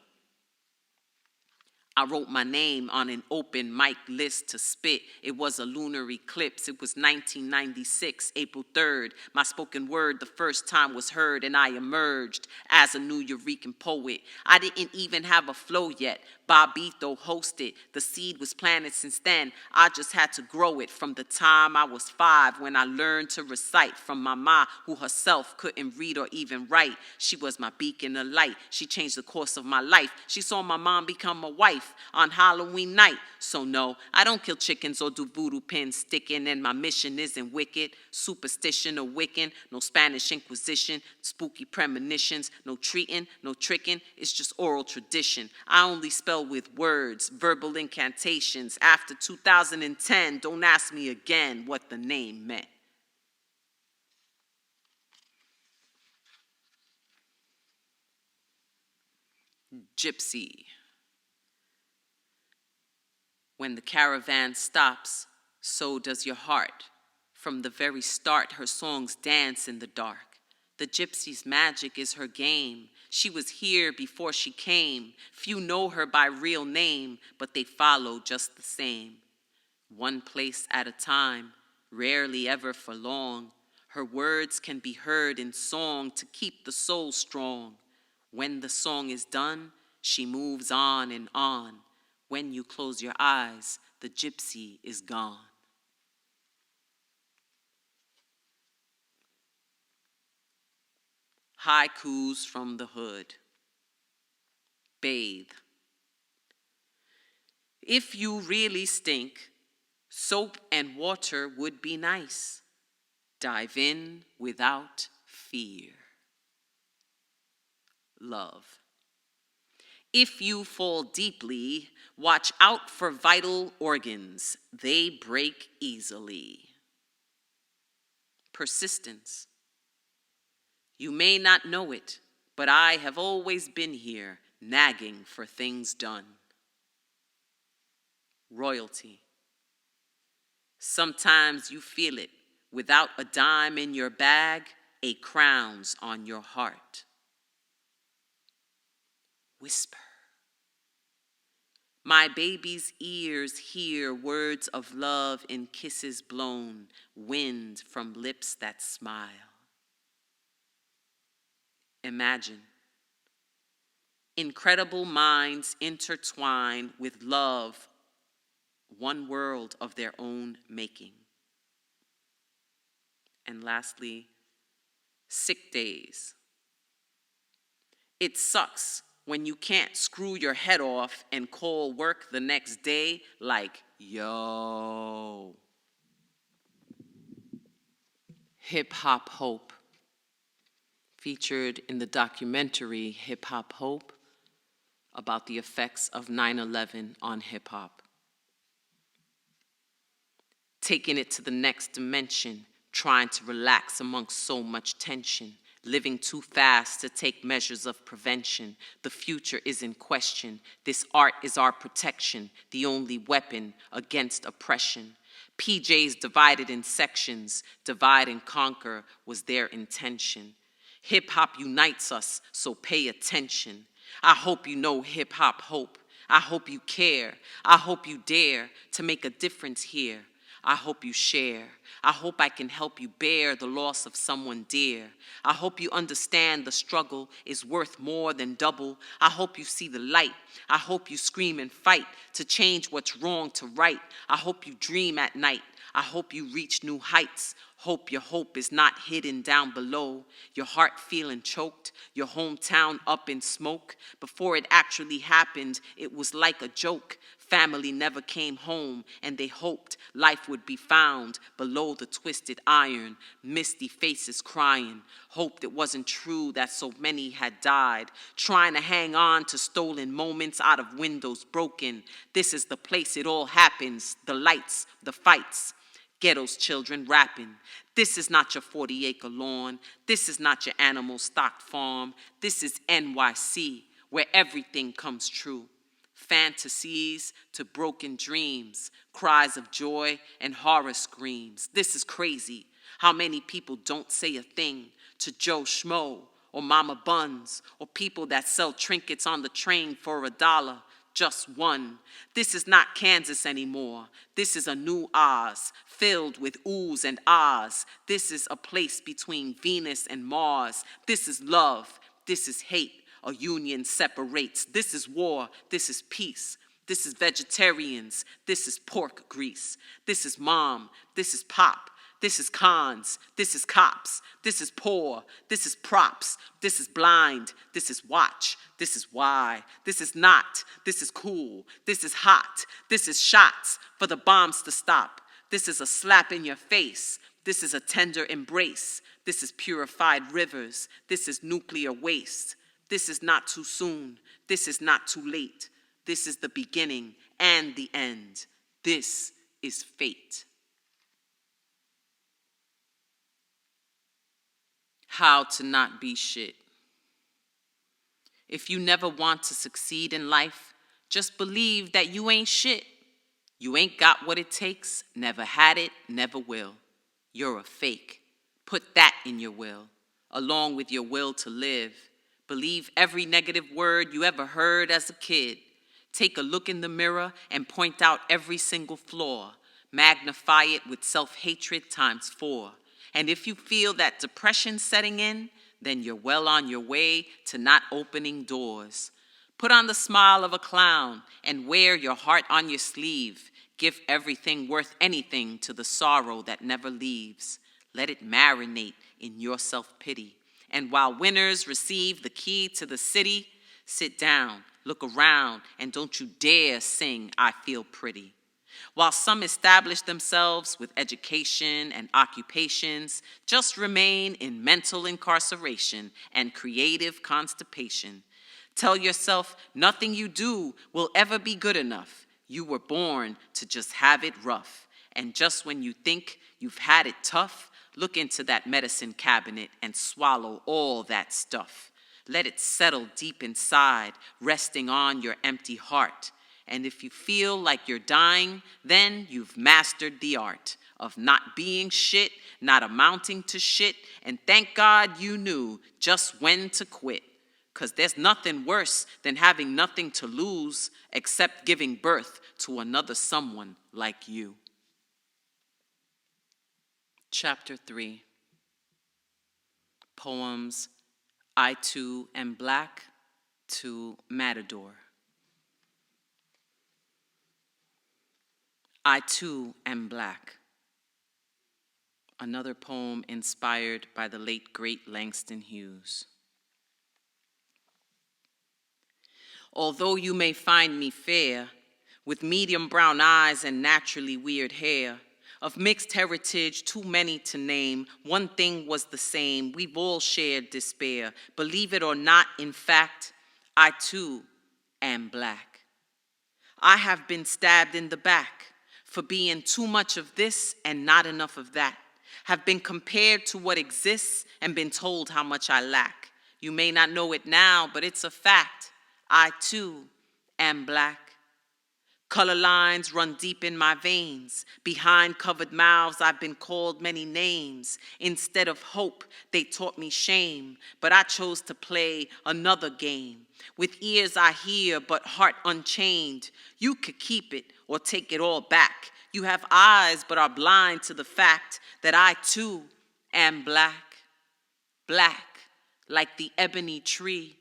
I wrote my name on an open mic list to spit. It was a lunar eclipse. It was 1996, April 3rd. My spoken word the first time was heard, and I emerged as a Nuyorican poet. I didn't even have a flow yet. Bobito hosted. The seed was planted since then. I just had to grow it from the time I was 5 when I learned to recite from my ma, who herself couldn't read or even write. She was my beacon of light. She changed the course of my life. She saw my mom become a wife on Halloween night. So no, I don't kill chickens or do voodoo pins sticking, and my mission isn't wicked, superstition or Wiccan, no Spanish Inquisition, spooky premonitions, no treating, no tricking, it's just oral tradition. I only spell with words, verbal incantations. After 2010, don't ask me again what the name meant. Gypsy. When the caravan stops, so does your heart. From the very start, her songs dance in the dark. The gypsy's magic is her game. She was here before she came. Few know her by real name, but they follow just the same. One place at a time, rarely ever for long. Her words can be heard in song to keep the soul strong. When the song is done, she moves on and on. When you close your eyes, the gypsy is gone. Haikus from the hood. Bathe. If you really stink, soap and water would be nice. Dive in without fear. Love. If you fall deeply, watch out for vital organs. They break easily. Persistence. You may not know it, but I have always been here, nagging for things done. Royalty. Sometimes you feel it. Without a dime in your bag, a crown's on your heart. Whisper. My baby's ears hear words of love in kisses blown, wind from lips that smile. Imagine. Incredible minds intertwined with love, one world of their own making. And lastly, sick days. It sucks when you can't screw your head off and call work the next day like, yo. Hip Hop Hope, featured in the documentary Hip Hop Hope about the effects of 9/11 on hip hop. Taking it to the next dimension, trying to relax amongst so much tension. Living too fast to take measures of prevention. The future is in question. This art is our protection, the only weapon against oppression. PJs divided in sections, divide and conquer was their intention. Hip-hop unites us, so pay attention. I hope you know hip-hop hope. I hope you care. I hope you dare to make a difference here. I hope you share. I hope I can help you bear the loss of someone dear. I hope you understand the struggle is worth more than double. I hope you see the light. I hope you scream and fight to change what's wrong to right. I hope you dream at night. I hope you reach new heights. Hope your hope is not hidden down below. Your heart feeling choked, your hometown up in smoke. Before it actually happened, it was like a joke. Family never came home, and they hoped life would be found below the twisted iron. Misty faces crying, hoped it wasn't true that so many had died. Trying to hang on to stolen moments out of windows broken. This is the place it all happens, the lights, the fights. Ghetto's children rapping. This is not your 40-acre lawn. This is not your animal-stocked farm. This is NYC, where everything comes true. Fantasies to broken dreams, cries of joy and horror screams. This is crazy. How many people don't say a thing to Joe Schmo or Mama Buns or people that sell trinkets on the train for $1? Just one. This is not Kansas anymore. This is a new Oz, filled with oohs and ahs. This is a place between Venus and Mars. This is love. This is hate. A union separates. This is war. This is peace. This is vegetarians. This is pork grease. This is mom. This is pop. This is cons. This is cops. This is poor. This is props. This is blind. This is watch. This is why. This is not. This is cool. This is hot. This is shots for the bombs to stop. This is a slap in your face. This is a tender embrace. This is purified rivers. This is nuclear waste. This is not too soon. This is not too late. This is the beginning and the end. This is fate. How to not be shit. If you never want to succeed in life, just believe that you ain't shit. You ain't got what it takes, never had it, never will. You're a fake. Put that in your will, along with your will to live. Believe every negative word you ever heard as a kid. Take a look in the mirror and point out every single flaw. Magnify it with self-hatred ×4. And if you feel that depression setting in, then you're well on your way to not opening doors. Put on the smile of a clown and wear your heart on your sleeve. Give everything worth anything to the sorrow that never leaves. Let it marinate in your self-pity. And while winners receive the key to the city, sit down, look around, and don't you dare sing, "I feel pretty." While some establish themselves with education and occupations, just remain in mental incarceration and creative constipation. Tell yourself nothing you do will ever be good enough. You were born to just have it rough. And just when you think you've had it tough, look into that medicine cabinet and swallow all that stuff. Let it settle deep inside, resting on your empty heart. And if you feel like you're dying, then you've mastered the art of not being shit, not amounting to shit, and thank God you knew just when to quit. 'Cause there's nothing worse than having nothing to lose except giving birth to another someone like you. Chapter 3. Poems I Too Am Black to Matador. I Too Am Black. Another poem inspired by the late great Langston Hughes. Although you may find me fair, with medium brown eyes and naturally weird hair, of mixed heritage, too many to name, one thing was the same, we've all shared despair. Believe it or not, in fact, I too am black. I have been stabbed in the back for being too much of this and not enough of that, have been compared to what exists and been told how much I lack. You may not know it now, but it's a fact. I too am black. Color lines run deep in my veins. Behind covered mouths, I've been called many names. Instead of hope, they taught me shame, but I chose to play another game. With ears I hear, but heart unchained. You could keep it or take it all back. You have eyes, but are blind to the fact that I too am black. Black, like the ebony tree.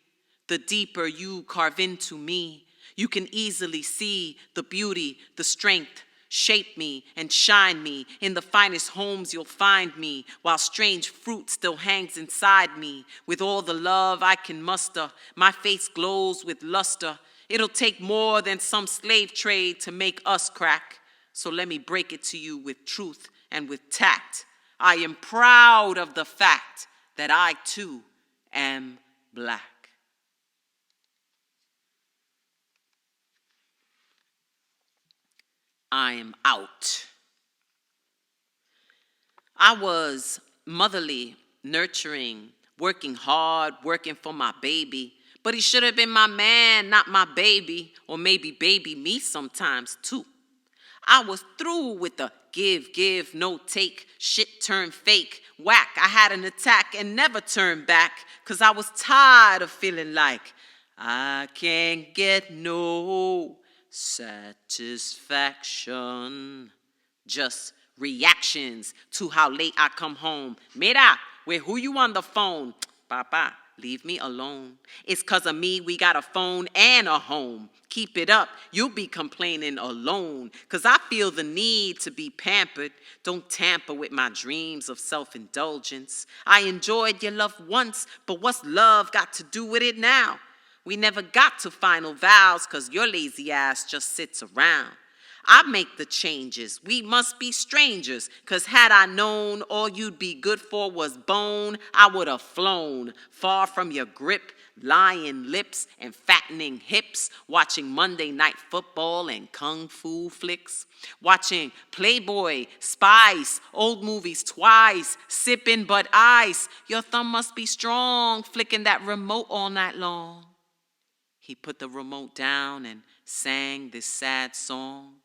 The deeper you carve into me, you can easily see the beauty, the strength, Shape me and shine me. In the finest homes you'll find me, while strange fruit still hangs inside me. With all the love I can muster, my face glows with luster. It'll take more than some slave trade to make us crack. So let me break it to you with truth and with tact. I am proud of the fact that I too am black. I am out. I was motherly, nurturing, working hard, working for my baby. But he should have been my man, not my baby, or maybe baby me sometimes too. I was through with the give, no take, shit turn fake, whack. I had an attack and never turned back, 'cause I was tired of feeling like I can't get no satisfaction. Just reactions to how late I come home. Mira, with who you on the phone? Papa, leave me alone. It's 'cause of me we got a phone and a home. Keep it up, you'll be complaining alone. 'Cause I feel the need to be pampered. Don't tamper with my dreams of self-indulgence. I enjoyed your love once, but what's love got to do with it now? We never got to final vows 'cause your lazy ass just sits around. I make the changes. We must be strangers, 'cause had I known all you'd be good for was bone, I would have flown far from your grip, lying lips and fattening hips, watching Monday Night Football and kung fu flicks, watching Playboy, Spice, old movies twice, sipping Bud Ice. Your thumb must be strong, flicking that remote all night long. He put the remote down and sang this sad song.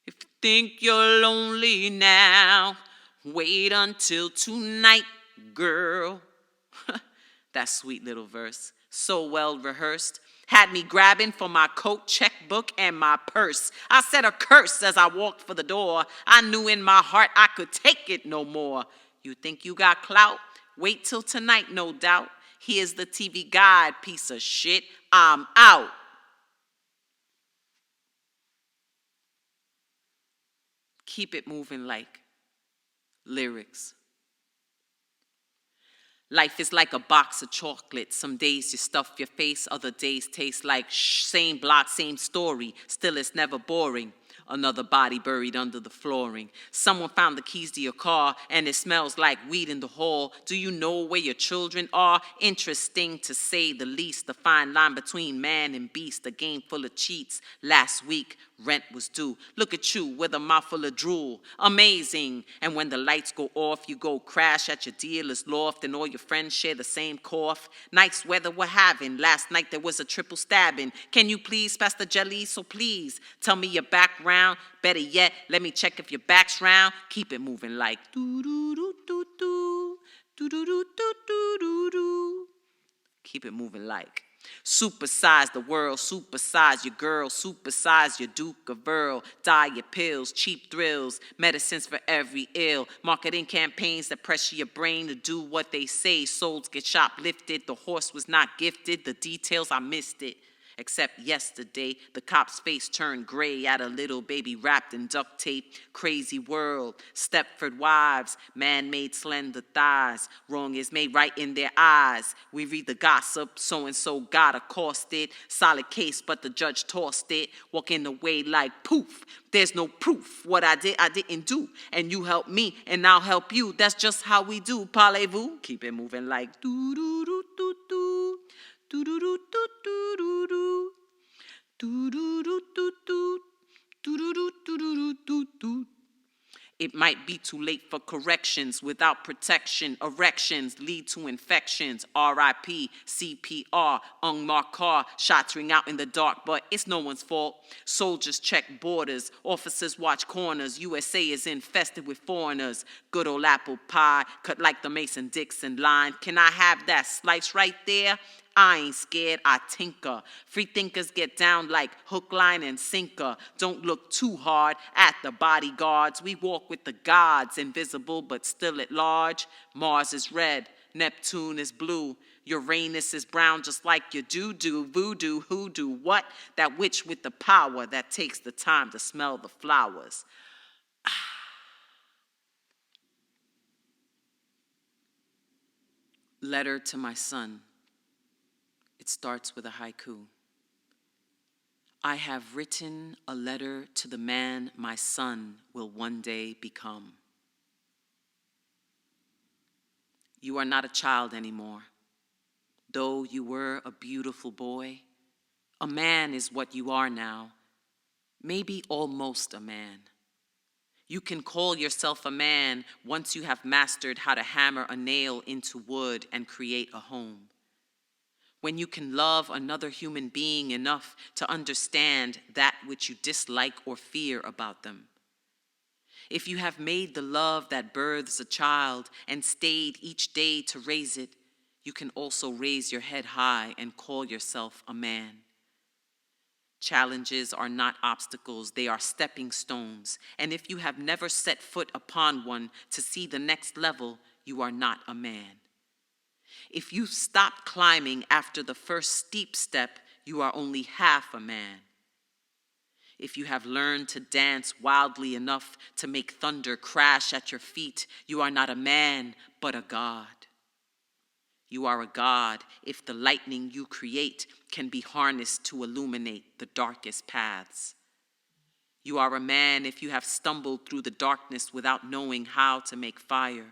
If you think you're lonely now, wait until tonight, girl. That sweet little verse, so well rehearsed, had me grabbing for my coat, checkbook, and my purse. I said a curse as I walked for the door. I knew in my heart I could take it no more. You think you got clout? Wait till tonight, no doubt. Here's the TV guide, piece of shit. I'm out. Keep it moving like lyrics. Life is like a box of chocolates. Some days you stuff your face, other days taste like same block, same story. Still it's never boring. Another body buried under the flooring. Someone found the keys to your car and it smells like weed in the hall. Do you know where your children are? Interesting to say the least. The fine line between man and beast. A game full of cheats. Last week, rent was due. Look at you with a mouthful of drool. Amazing. And when the lights go off, you go crash at your dealer's loft and all your friends share the same cough. Nice weather we're having. Last night there was a triple stabbing. Can you please pass the jelly? So please tell me your background. Better yet, let me check if your back's round. Keep it moving like do-do-do-do-do, do-do-do-do-do-do. Keep it moving like. Supersize the world, supersize your girl, supersize your Duke of Earl, diet pills, cheap thrills, medicines for every ill, marketing campaigns that pressure your brain to do what they say, souls get shoplifted, the horse was not gifted, the details I missed it. Except yesterday, the cop's face turned gray at a little baby wrapped in duct tape. Crazy world, Stepford wives, man-made slender thighs. Wrong is made right in their eyes. We read the gossip, so-and-so got accosted. Solid case, but the judge tossed it. Walking away like poof. There's no proof. What I didn't do. And you help me, and I'll help you. That's just how we do. Parlez-vous? Keep it moving like do-do-do-do-do. Do-do-do-do-do-do. Do-do-do-do-do. Do-do-do-do-do-do. It might be too late for corrections. Without protection, erections lead to infections. R.I.P. CPR, unmarked car, shots ring out in the dark, but it's no one's fault. Soldiers check borders, officers watch corners. USA is infested with foreigners. Good old apple pie, cut like the Mason-Dixon line. Can I have that slice right there? I ain't scared, I tinker. Free thinkers get down like hook, line, and sinker. Don't look too hard at the bodyguards. We walk with the gods, invisible but still at large. Mars is red, Neptune is blue. Uranus is brown just like your doo-doo, voodoo, hoodoo, what? That witch with the power that takes the time to smell the flowers. Letter to my son. It starts with a haiku. I have written a letter to the man my son will one day become. You are not a child anymore. Though you were a beautiful boy, a man is what you are now, maybe almost a man. You can call yourself a man once you have mastered how to hammer a nail into wood and create a home. When you can love another human being enough to understand that which you dislike or fear about them. If you have made the love that births a child and stayed each day to raise it, you can also raise your head high and call yourself a man. Challenges are not obstacles, they are stepping stones. And if you have never set foot upon one to see the next level, you are not a man. If you stop climbing after the first steep step, you are only half a man. If you have learned to dance wildly enough to make thunder crash at your feet, you are not a man, but a god. You are a god if the lightning you create can be harnessed to illuminate the darkest paths. You are a man if you have stumbled through the darkness without knowing how to make fire.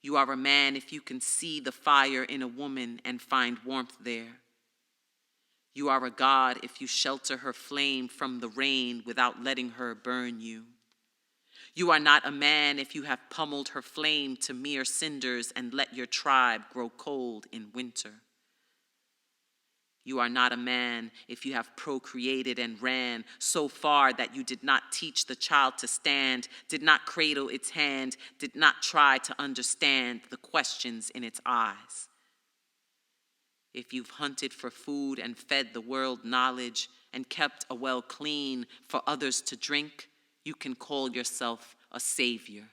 You are a man if you can see the fire in a woman and find warmth there. You are a god if you shelter her flame from the rain without letting her burn you. You are not a man if you have pummeled her flame to mere cinders and let your tribe grow cold in winter. You are not a man if you have procreated and ran so far that you did not teach the child to stand, did not cradle its hand, did not try to understand the questions in its eyes. If you've hunted for food and fed the world knowledge and kept a well clean for others to drink, you can call yourself a savior.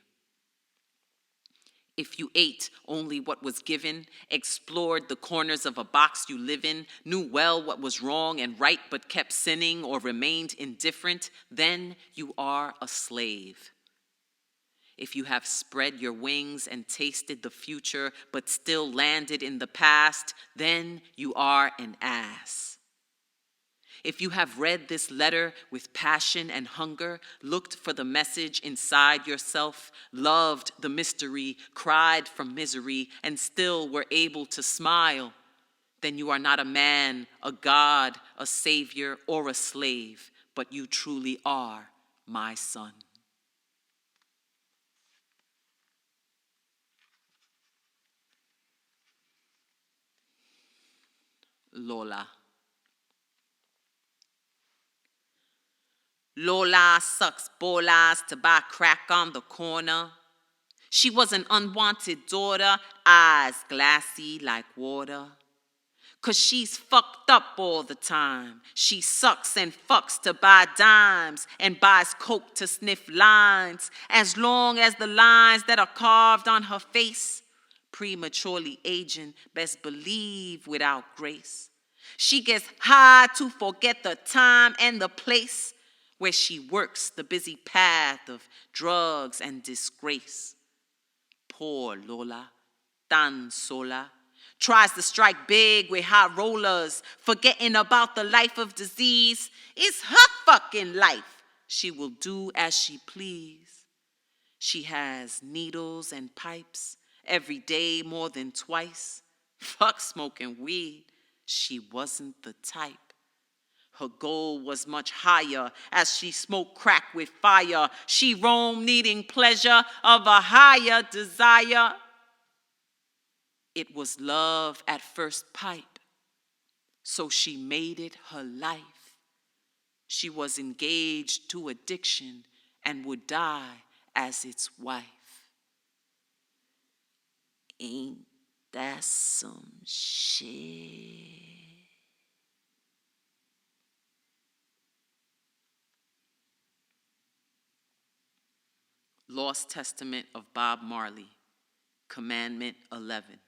If you ate only what was given, explored the corners of a box you live in, knew well what was wrong and right but kept sinning or remained indifferent, then you are a slave. If you have spread your wings and tasted the future but still landed in the past, then you are an ass. If you have read this letter with passion and hunger, looked for the message inside yourself, loved the mystery, cried from misery, and still were able to smile, then you are not a man, a god, a savior, or a slave, but you truly are my son. Lola. Lola sucks bolas to buy crack on the corner. She was an unwanted daughter, eyes glassy like water. 'Cause she's fucked up all the time. She sucks and fucks to buy dimes and buys coke to sniff lines. As long as the lines that are carved on her face, prematurely aging, best believe without grace. She gets high to forget the time and the place where she works the busy path of drugs and disgrace. Poor Lola, tan sola, tries to strike big with high rollers, forgetting about the life of disease. It's her fucking life. She will do as she please. She has needles and pipes every day more than twice. Fuck smoking weed. She wasn't the type. Her goal was much higher as she smoked crack with fire. She roamed needing pleasure of a higher desire. It was love at first pipe, so she made it her life. She was engaged to addiction and would die as its wife. Ain't that some shit? Lost Testament of Bob Marley, Commandment 11.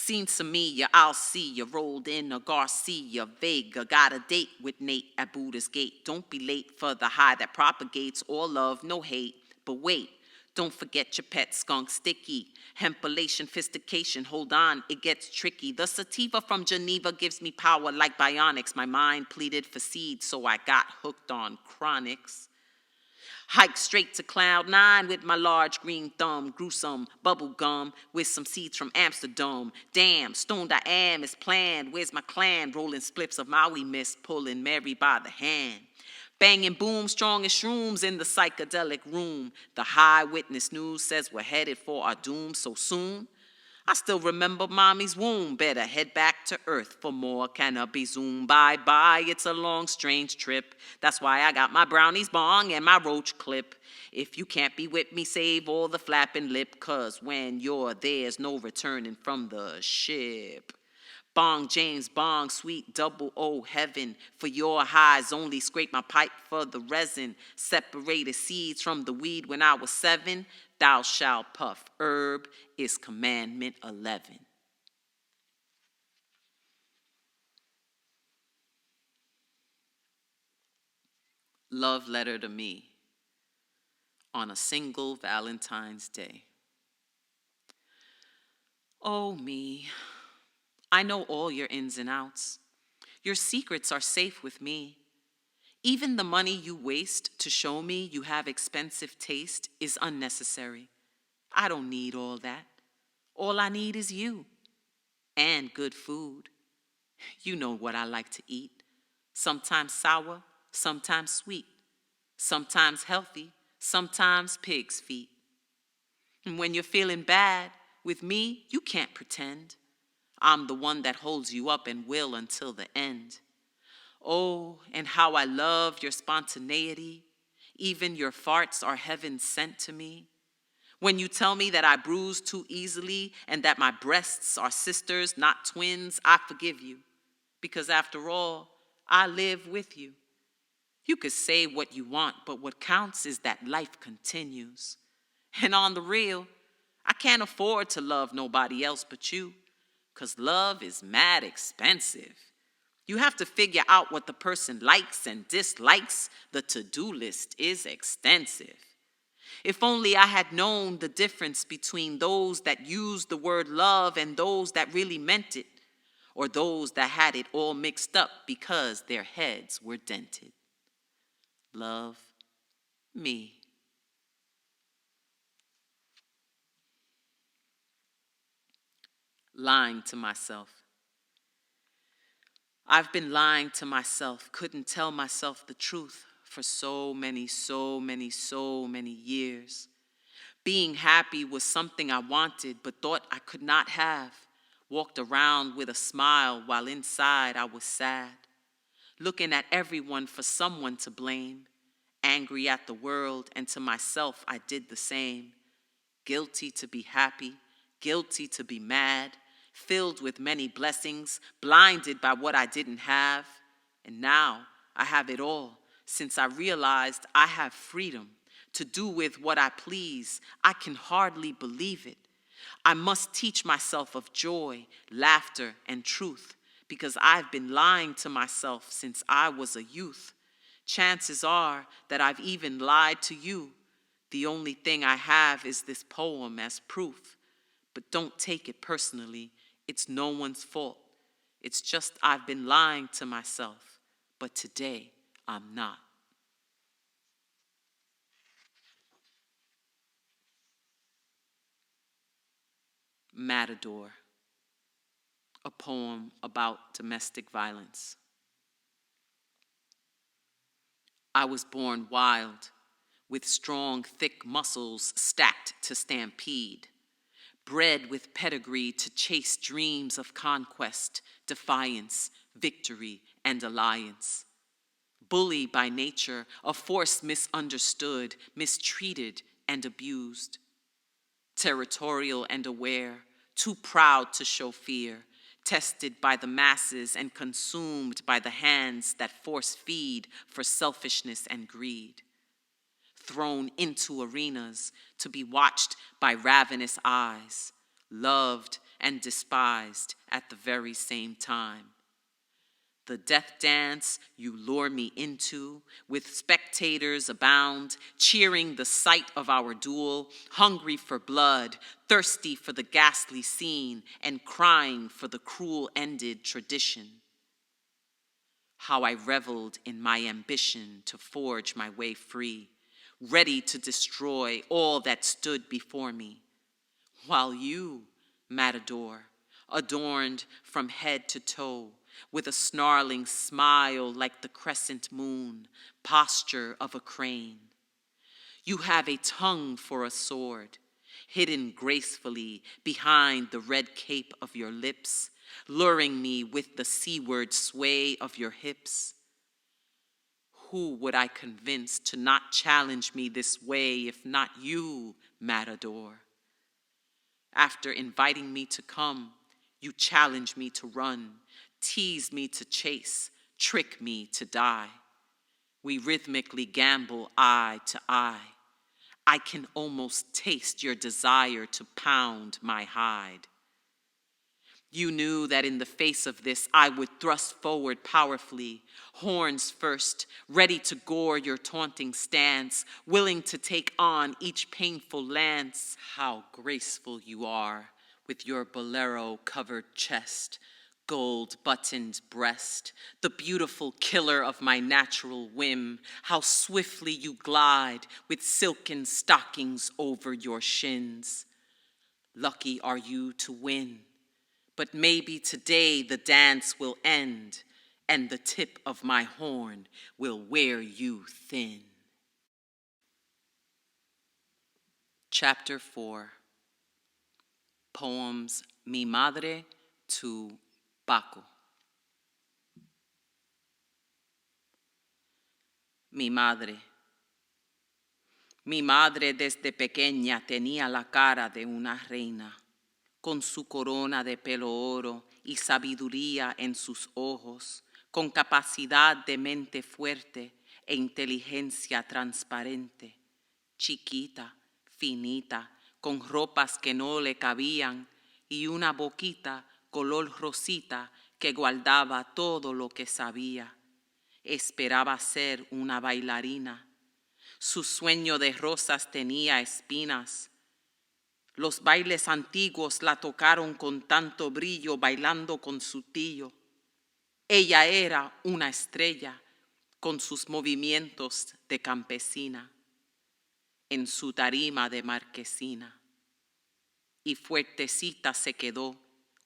Seen Samia, I'll see ya, rolled in a Garcia Vega. Got a date with Nate at Buddha's gate. Don't be late for the high that propagates all love, no hate. But wait, don't forget your pet skunk Sticky. Hempilation, fistication, hold on, it gets tricky. The sativa from Geneva gives me power like bionics. My mind pleaded for seed, so I got hooked on chronics. Hiked straight to cloud 9 with my large green thumb. Grew some bubble gum with some seeds from Amsterdam. Damn, stoned I am as planned. Where's my clan? Rolling spliffs of Maui mist, pulling Mary by the hand. Banging boom, strong as shrooms in the psychedelic room. The high witness news says we're headed for our doom so soon. I still remember mommy's womb. Better head back to earth for more cannabis zoom. Bye-bye, it's a long, strange trip. That's why I got my brownies bong and my roach clip. If you can't be with me, save all the flapping lip, 'cause when you're there's no returning from the ship. Bong, James, bong, sweet double O heaven. For your highs, only scrape my pipe for the resin. Separated seeds from the weed when I was 7. Thou shalt puff herb is commandment 11. Love letter to me on a single Valentine's Day. Oh me, I know all your ins and outs. Your secrets are safe with me. Even the money you waste to show me you have expensive taste is unnecessary. I don't need all that. All I need is you and good food. You know what I like to eat. Sometimes sour, sometimes sweet. Sometimes healthy, sometimes pig's feet. And when you're feeling bad, with me, you can't pretend. I'm the one that holds you up and will until the end. Oh, and how I love your spontaneity. Even your farts are heaven sent to me. When you tell me that I bruise too easily and that my breasts are sisters, not twins, I forgive you. Because after all, I live with you. You could say what you want, but what counts is that life continues. And on the real, I can't afford to love nobody else but you. 'Cause love is mad expensive. You have to figure out what the person likes and dislikes. The to-do list is extensive. If only I had known the difference between those that used the word love and those that really meant it, or those that had it all mixed up because their heads were dented. Love me. Lying to myself. I've been lying to myself, couldn't tell myself the truth for so many years. Being happy was something I wanted but thought I could not have. Walked around with a smile while inside I was sad. Looking at everyone for someone to blame. Angry at the world, and to myself I did the same. Guilty to be happy, guilty to be mad. Filled with many blessings, blinded by what I didn't have. And now I have it all, since I realized I have freedom to do with what I please. I can hardly believe it. I must teach myself of joy, laughter, and truth, because I've been lying to myself since I was a youth. Chances are that I've even lied to you. The only thing I have is this poem as proof. But don't take it personally. It's no one's fault. It's just I've been lying to myself, but today I'm not. Matador, a poem about domestic violence. I was born wild, with strong, thick muscles stacked to stampede. Bred with pedigree to chase dreams of conquest, defiance, victory, and alliance. Bully by nature, a force misunderstood, mistreated, and abused. Territorial and aware, too proud to show fear, tested by the masses and consumed by the hands that force feed for selfishness and greed. Thrown into arenas to be watched by ravenous eyes, loved and despised at the very same time. The death dance you lure me into, with spectators abound, cheering the sight of our duel, hungry for blood, thirsty for the ghastly scene, and crying for the cruel-ended tradition. How I reveled in my ambition to forge my way free, ready to destroy all that stood before me, while you, Matador, adorned from head to toe, with a snarling smile like the crescent moon, posture of a crane. You have a tongue for a sword, hidden gracefully behind the red cape of your lips, luring me with the seaward sway of your hips. Who would I convince to not challenge me this way if not you, Matador? After inviting me to come, you challenge me to run, tease me to chase, trick me to die. We rhythmically gamble eye to eye. I can almost taste your desire to pound my hide. You knew that in the face of this, I would thrust forward powerfully, horns first, ready to gore your taunting stance, willing to take on each painful lance. How graceful you are, with your bolero-covered chest, gold-buttoned breast, the beautiful killer of my natural whim. How swiftly you glide, with silken stockings over your shins. Lucky are you to win, but maybe today the dance will end, and the tip of my horn will wear you thin. Chapter 4. Poems Mi Madre to PACO. Mi madre. Mi madre desde pequeña tenía la cara de una reina, con su corona de pelo oro y sabiduría en sus ojos, con capacidad de mente fuerte e inteligencia transparente, chiquita, finita, con ropas que no le cabían y una boquita color rosita que guardaba todo lo que sabía. Esperaba ser una bailarina. Su sueño de rosas tenía espinas. Los bailes antiguos la tocaron con tanto brillo bailando con su tío. Ella era una estrella con sus movimientos de campesina en su tarima de marquesina. Y fuertecita se quedó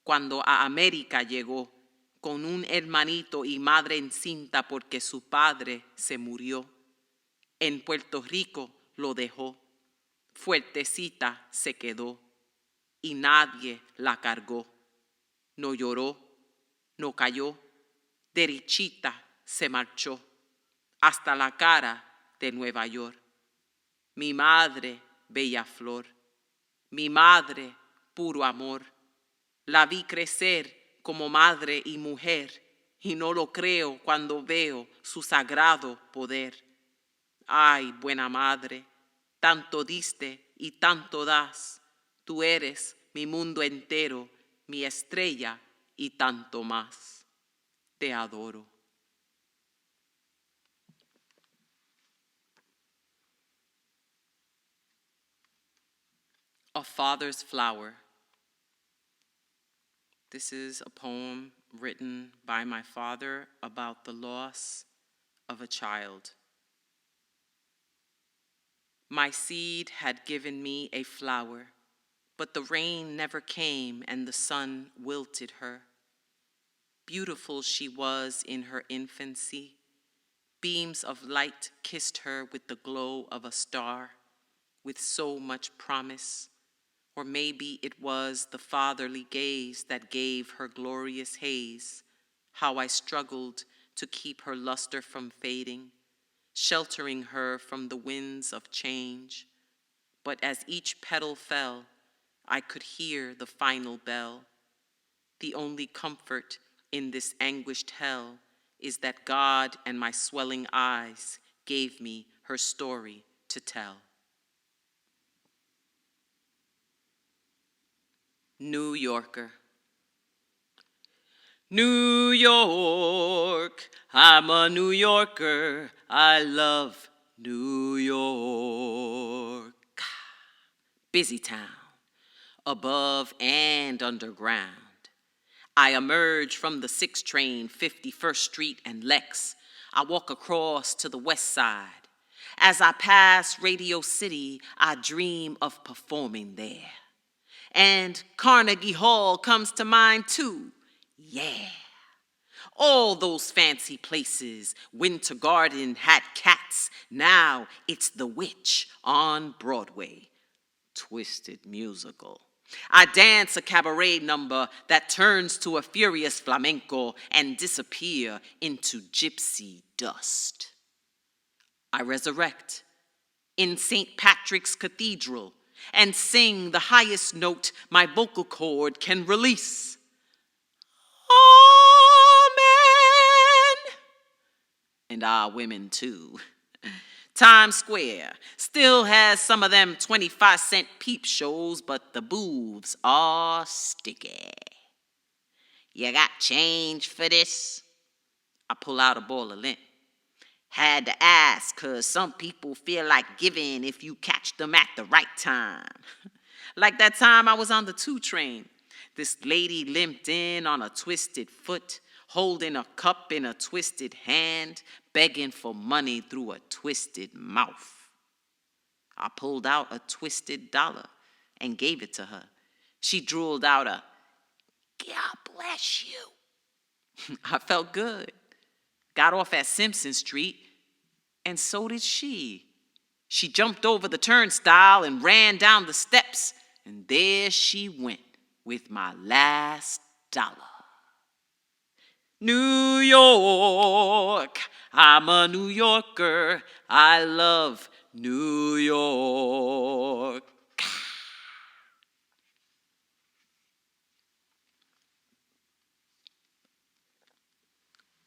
cuando a América llegó con un hermanito y madre encinta porque su padre se murió. En Puerto Rico lo dejó, fuertecita se quedó y nadie la cargó. No lloró, no cayó, derechita se marchó hasta la cara de Nueva York. Mi madre, bella flor, mi madre, puro amor, la vi crecer como madre y mujer, y no lo creo cuando veo su sagrado poder. Ay, buena madre, tanto diste y tanto das, tú eres mi mundo entero, mi estrella y tanto más. Te adoro. A Father's Flower. This is a poem written by my father about the loss of a child. My seed had given me a flower, but the rain never came and the sun wilted her. Beautiful she was in her infancy. Beams of light kissed her with the glow of a star, with so much promise. Or maybe it was the fatherly gaze that gave her glorious haze. How I struggled to keep her luster from fading, sheltering her from the winds of change. But as each petal fell, I could hear the final bell. The only comfort in this anguished hell is that God and my swelling eyes gave me her story to tell. New Yorker. New York, I'm a New Yorker. I love New York. Busy town, above and underground. I emerge from the 6 train, 51st Street and Lex. I walk across to the west side. As I pass Radio City, I dream of performing there. And Carnegie Hall comes to mind too. Yeah. All those fancy places, Winter Garden had cats. Now it's The Witch on Broadway. Twisted musical. I dance a cabaret number that turns to a furious flamenco and disappear into gypsy dust. I resurrect in St. Patrick's Cathedral and sing the highest note my vocal cord can release. Amen. And our women too. Times Square still has some of them 25-cent peep shows, but the boobs are sticky. You got change for this? I pull out a ball of lint. Had to ask, 'cause some people feel like giving if you catch them at the right time. Like that time I was on the 2 train. This lady limped in on a twisted foot, holding a cup in a twisted hand, begging for money through a twisted mouth. I pulled out a twisted dollar and gave it to her. She drooled out a, "God bless you." I felt good. Got off at Simpson Street, and so did she. She jumped over the turnstile and ran down the steps, and there she went with my last dollar. New York, I'm a New Yorker. I love New York.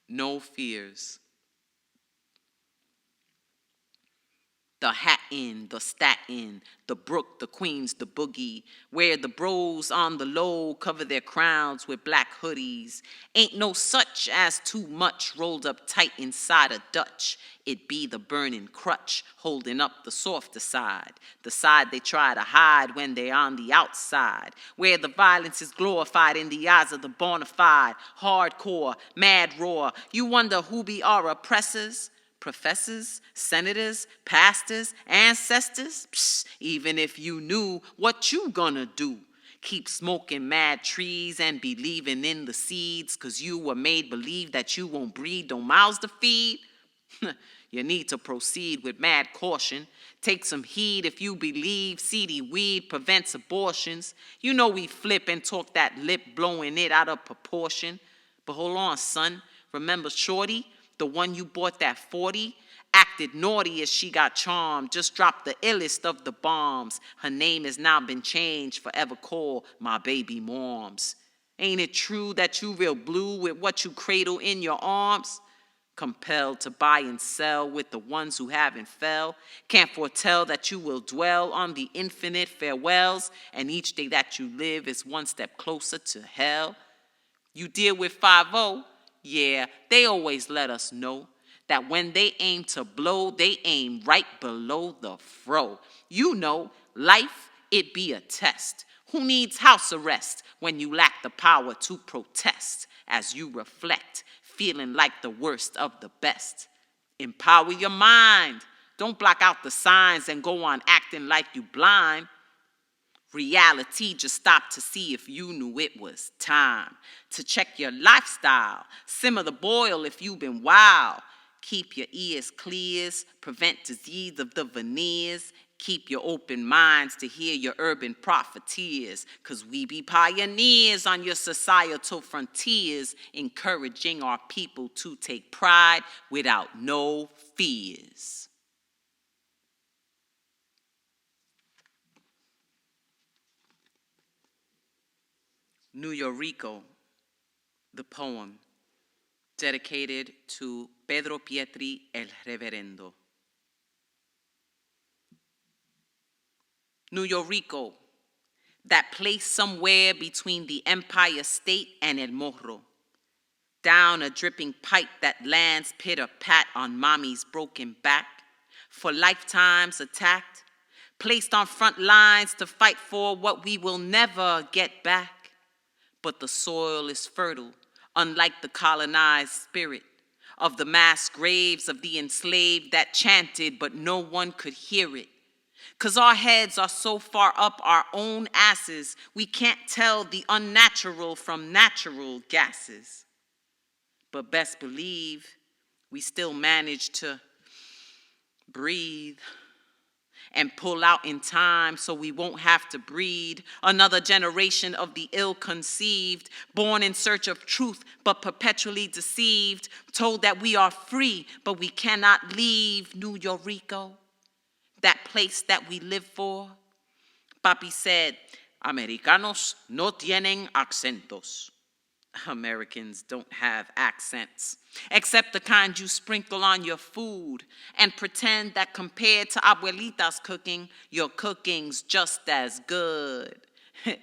No fears. The Hatton, the Staten, the Brook, the Queens, the Boogie, where the bros on the low cover their crowns with black hoodies. Ain't no such as too much rolled up tight inside a Dutch. It be the burning crutch holding up the softer side, the side they try to hide when they're on the outside, where the violence is glorified in the eyes of the bona fide, hardcore, mad raw. You wonder who be our oppressors? Professors, senators, pastors, ancestors? Psst, even if you knew, what you gonna do? Keep smoking mad trees and believing in the seeds 'cause you were made believe that you won't breed, no mouths to feed? You need to proceed with mad caution. Take some heed if you believe seedy weed prevents abortions. You know we flip and talk that lip, blowing it out of proportion. But hold on, son. Remember Shorty? The one you bought that 40, acted naughty as she got charmed, just dropped the illest of the bombs. Her name has now been changed, forever called my baby moms. Ain't it true that you real blue with what you cradle in your arms? Compelled to buy and sell with the ones who haven't fell. Can't foretell that you will dwell on the infinite farewells, and each day that you live is one step closer to hell. You deal with 5-0. Yeah, they always let us know that when they aim to blow, they aim right below the fro. You know, life, it be a test. Who needs house arrest when you lack the power to protest? As you reflect, feeling like the worst of the best. Empower your mind. Don't block out the signs and go on acting like you blind. Reality just stopped to see if you knew it was time to check your lifestyle. Simmer the boil if you've been wild. Keep your ears clear, prevent disease of the veneers. Keep your open minds to hear your urban profiteers, 'cause we be pioneers on your societal frontiers, encouraging our people to take pride without no fears. Nuyorico, the poem, dedicated to Pedro Pietri el Reverendo. Nuyorico, that place somewhere between the Empire State and El Morro. Down a dripping pipe that lands pitter-pat on mommy's broken back, for lifetimes attacked, placed on front lines to fight for what we will never get back. But the soil is fertile, unlike the colonized spirit of the mass graves of the enslaved that chanted, but no one could hear it. 'Cause our heads are so far up our own asses, we can't tell the unnatural from natural gases. But best believe we still manage to breathe and pull out in time so we won't have to breed another generation of the ill-conceived, born in search of truth but perpetually deceived, told that we are free but we cannot leave Nuyorico, that place that we live for. Papi said, Americanos no tienen acentos. Americans don't have accents, except the kind you sprinkle on your food and pretend that compared to abuelita's cooking, your cooking's just as good.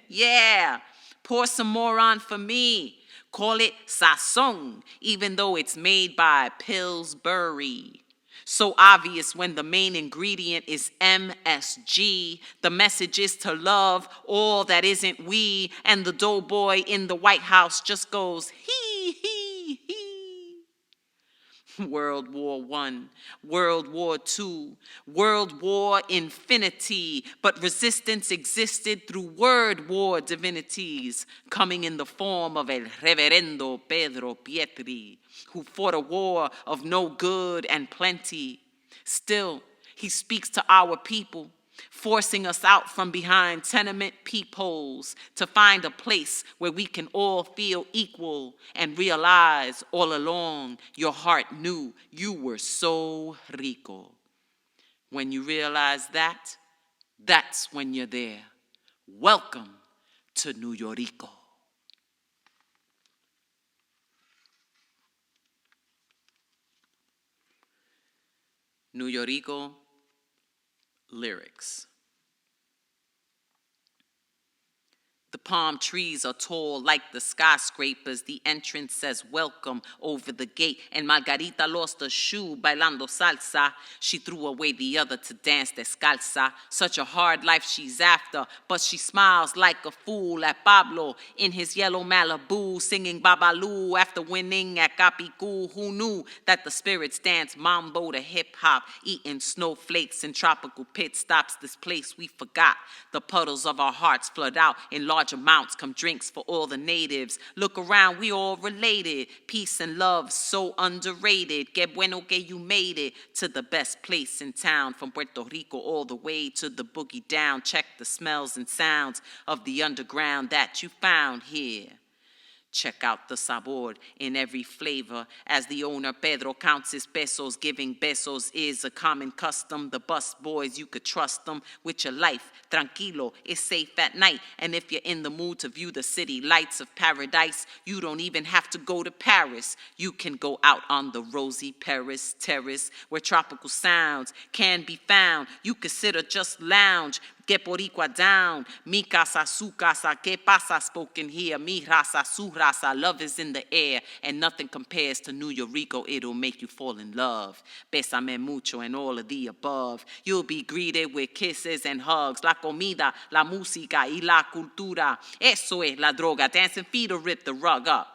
Yeah, pour some more on for me. Call it sazon, even though it's made by Pillsbury. So obvious when the main ingredient is MSG. The message is to love all that isn't we, and the doughboy in the White House just goes, hee, hee, hee. World War I, World War II, World War Infinity, but resistance existed through word war divinities, coming in the form of El Reverendo Pedro Pietri, who fought a war of no good and plenty. Still, he speaks to our people, forcing us out from behind tenement peepholes to find a place where we can all feel equal and realize all along your heart knew you were so rico. When you realize that, that's when you're there. Welcome to Nuyorico. Nuyorico lyrics. The palm trees are tall like the skyscrapers. The entrance says welcome over the gate. And Margarita lost a shoe bailando salsa. She threw away the other to dance descalza. Such a hard life she's after, but she smiles like a fool at Pablo in his yellow Malibu, singing Babalu after winning at Capicu. Who knew that the spirits dance mambo to hip-hop, eating snowflakes in tropical pit stops? This place we forgot. The puddles of our hearts flood out in large amounts, come drinks for all the natives. Look around, we all related. Peace and love, so underrated. Que bueno que you made it to the best place in town. From Puerto Rico all the way to the boogie down. Check the smells and sounds of the underground that you found here. Check out the sabor in every flavor. As the owner Pedro counts his pesos, giving besos is a common custom. The bus boys, you could trust them with your life. Tranquilo, it's safe at night. And if you're in the mood to view the city lights of paradise, you don't even have to go to Paris. You can go out on the rosy Paris terrace where tropical sounds can be found. You could sit or just lounge. Get boricua down, mi casa, su casa, que pasa spoken here, mi raza, su raza, love is in the air, and nothing compares to Nuyorico, it'll make you fall in love. Bésame mucho and all of the above. You'll be greeted with kisses and hugs, la comida, la música y la cultura. Eso es la droga, dancing feet will rip the rug up.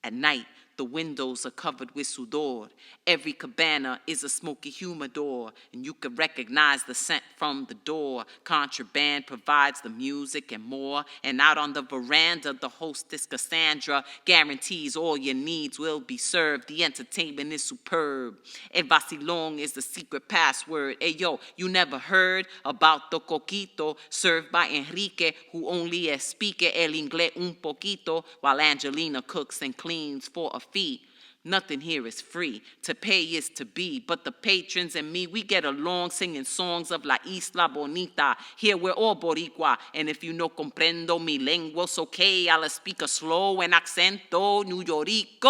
At night, the windows are covered with sudor. Every cabana is a smoky humidor, and you can recognize the scent from the door. Contraband provides the music and more. And out on the veranda, the hostess Cassandra guarantees all your needs will be served. The entertainment is superb. El vacilón is the secret password. Hey, yo, you never heard about the coquito served by Enrique, who only speak el inglés un poquito, while Angelina cooks and cleans for a fee. Nothing here is free. To pay is to be. But the patrons and me, we get along singing songs of La Isla Bonita. Here we're all Boricua. And if you no comprendo mi lengua, it's okay. I'll speak a slow and accento. Nuyorico.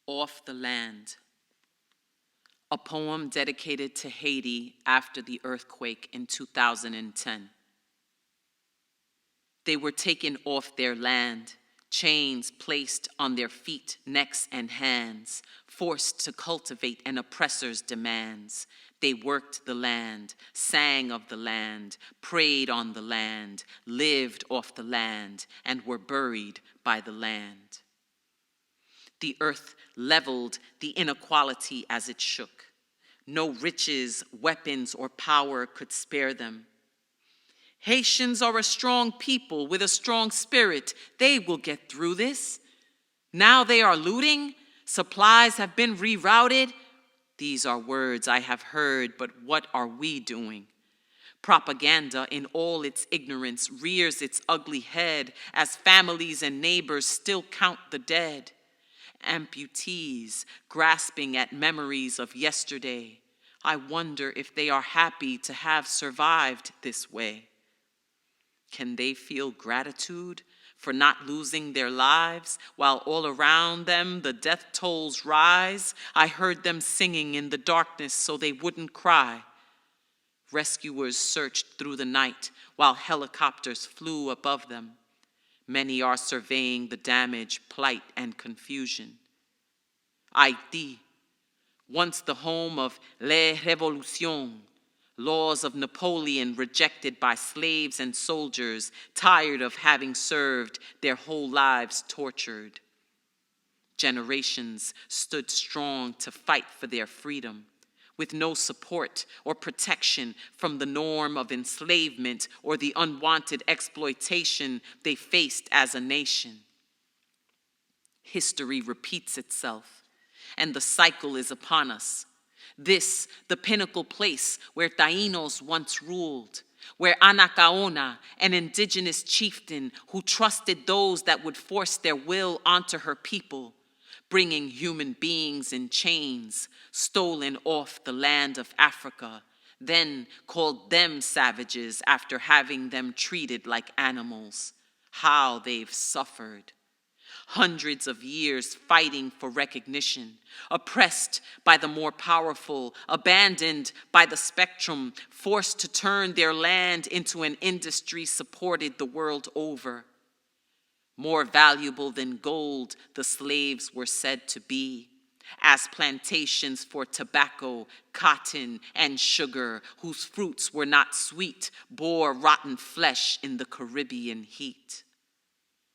Off the land. a poem dedicated to Haiti after the earthquake in 2010. They were taken off their land, chains placed on their feet, necks, and hands, forced to cultivate an oppressor's demands. They worked the land, sang of the land, prayed on the land, lived off the land, and were buried by the land. The earth leveled the inequality as it shook. No riches, weapons, or power could spare them. Haitians are a strong people with a strong spirit. They will get through this. Now they are looting. Supplies have been rerouted. These are words I have heard, but what are we doing? Propaganda in all its ignorance rears its ugly head as families and neighbors still count the dead. Amputees grasping at memories of yesterday. I wonder if they are happy to have survived this way. Can they feel gratitude for not losing their lives while all around them the death tolls rise? I heard them singing in the darkness so they wouldn't cry. Rescuers searched through the night while helicopters flew above them. Many are surveying the damage, plight, and confusion. Haiti, once the home of les révolutions, laws of Napoleon rejected by slaves and soldiers, tired of having served their whole lives tortured. Generations stood strong to fight for their freedom, with no support or protection from the norm of enslavement or the unwanted exploitation they faced as a nation. History repeats itself, and the cycle is upon us. This, the pinnacle place where Taínos once ruled, where Anacaona, an indigenous chieftain who trusted those that would force their will onto her people, bringing human beings in chains, stolen off the land of Africa, then called them savages after having them treated like animals. How they've suffered. Hundreds of years fighting for recognition, oppressed by the more powerful, abandoned by the spectrum, forced to turn their land into an industry supported the world over. More valuable than gold, the slaves were said to be, as plantations for tobacco, cotton, and sugar, whose fruits were not sweet, bore rotten flesh in the Caribbean heat.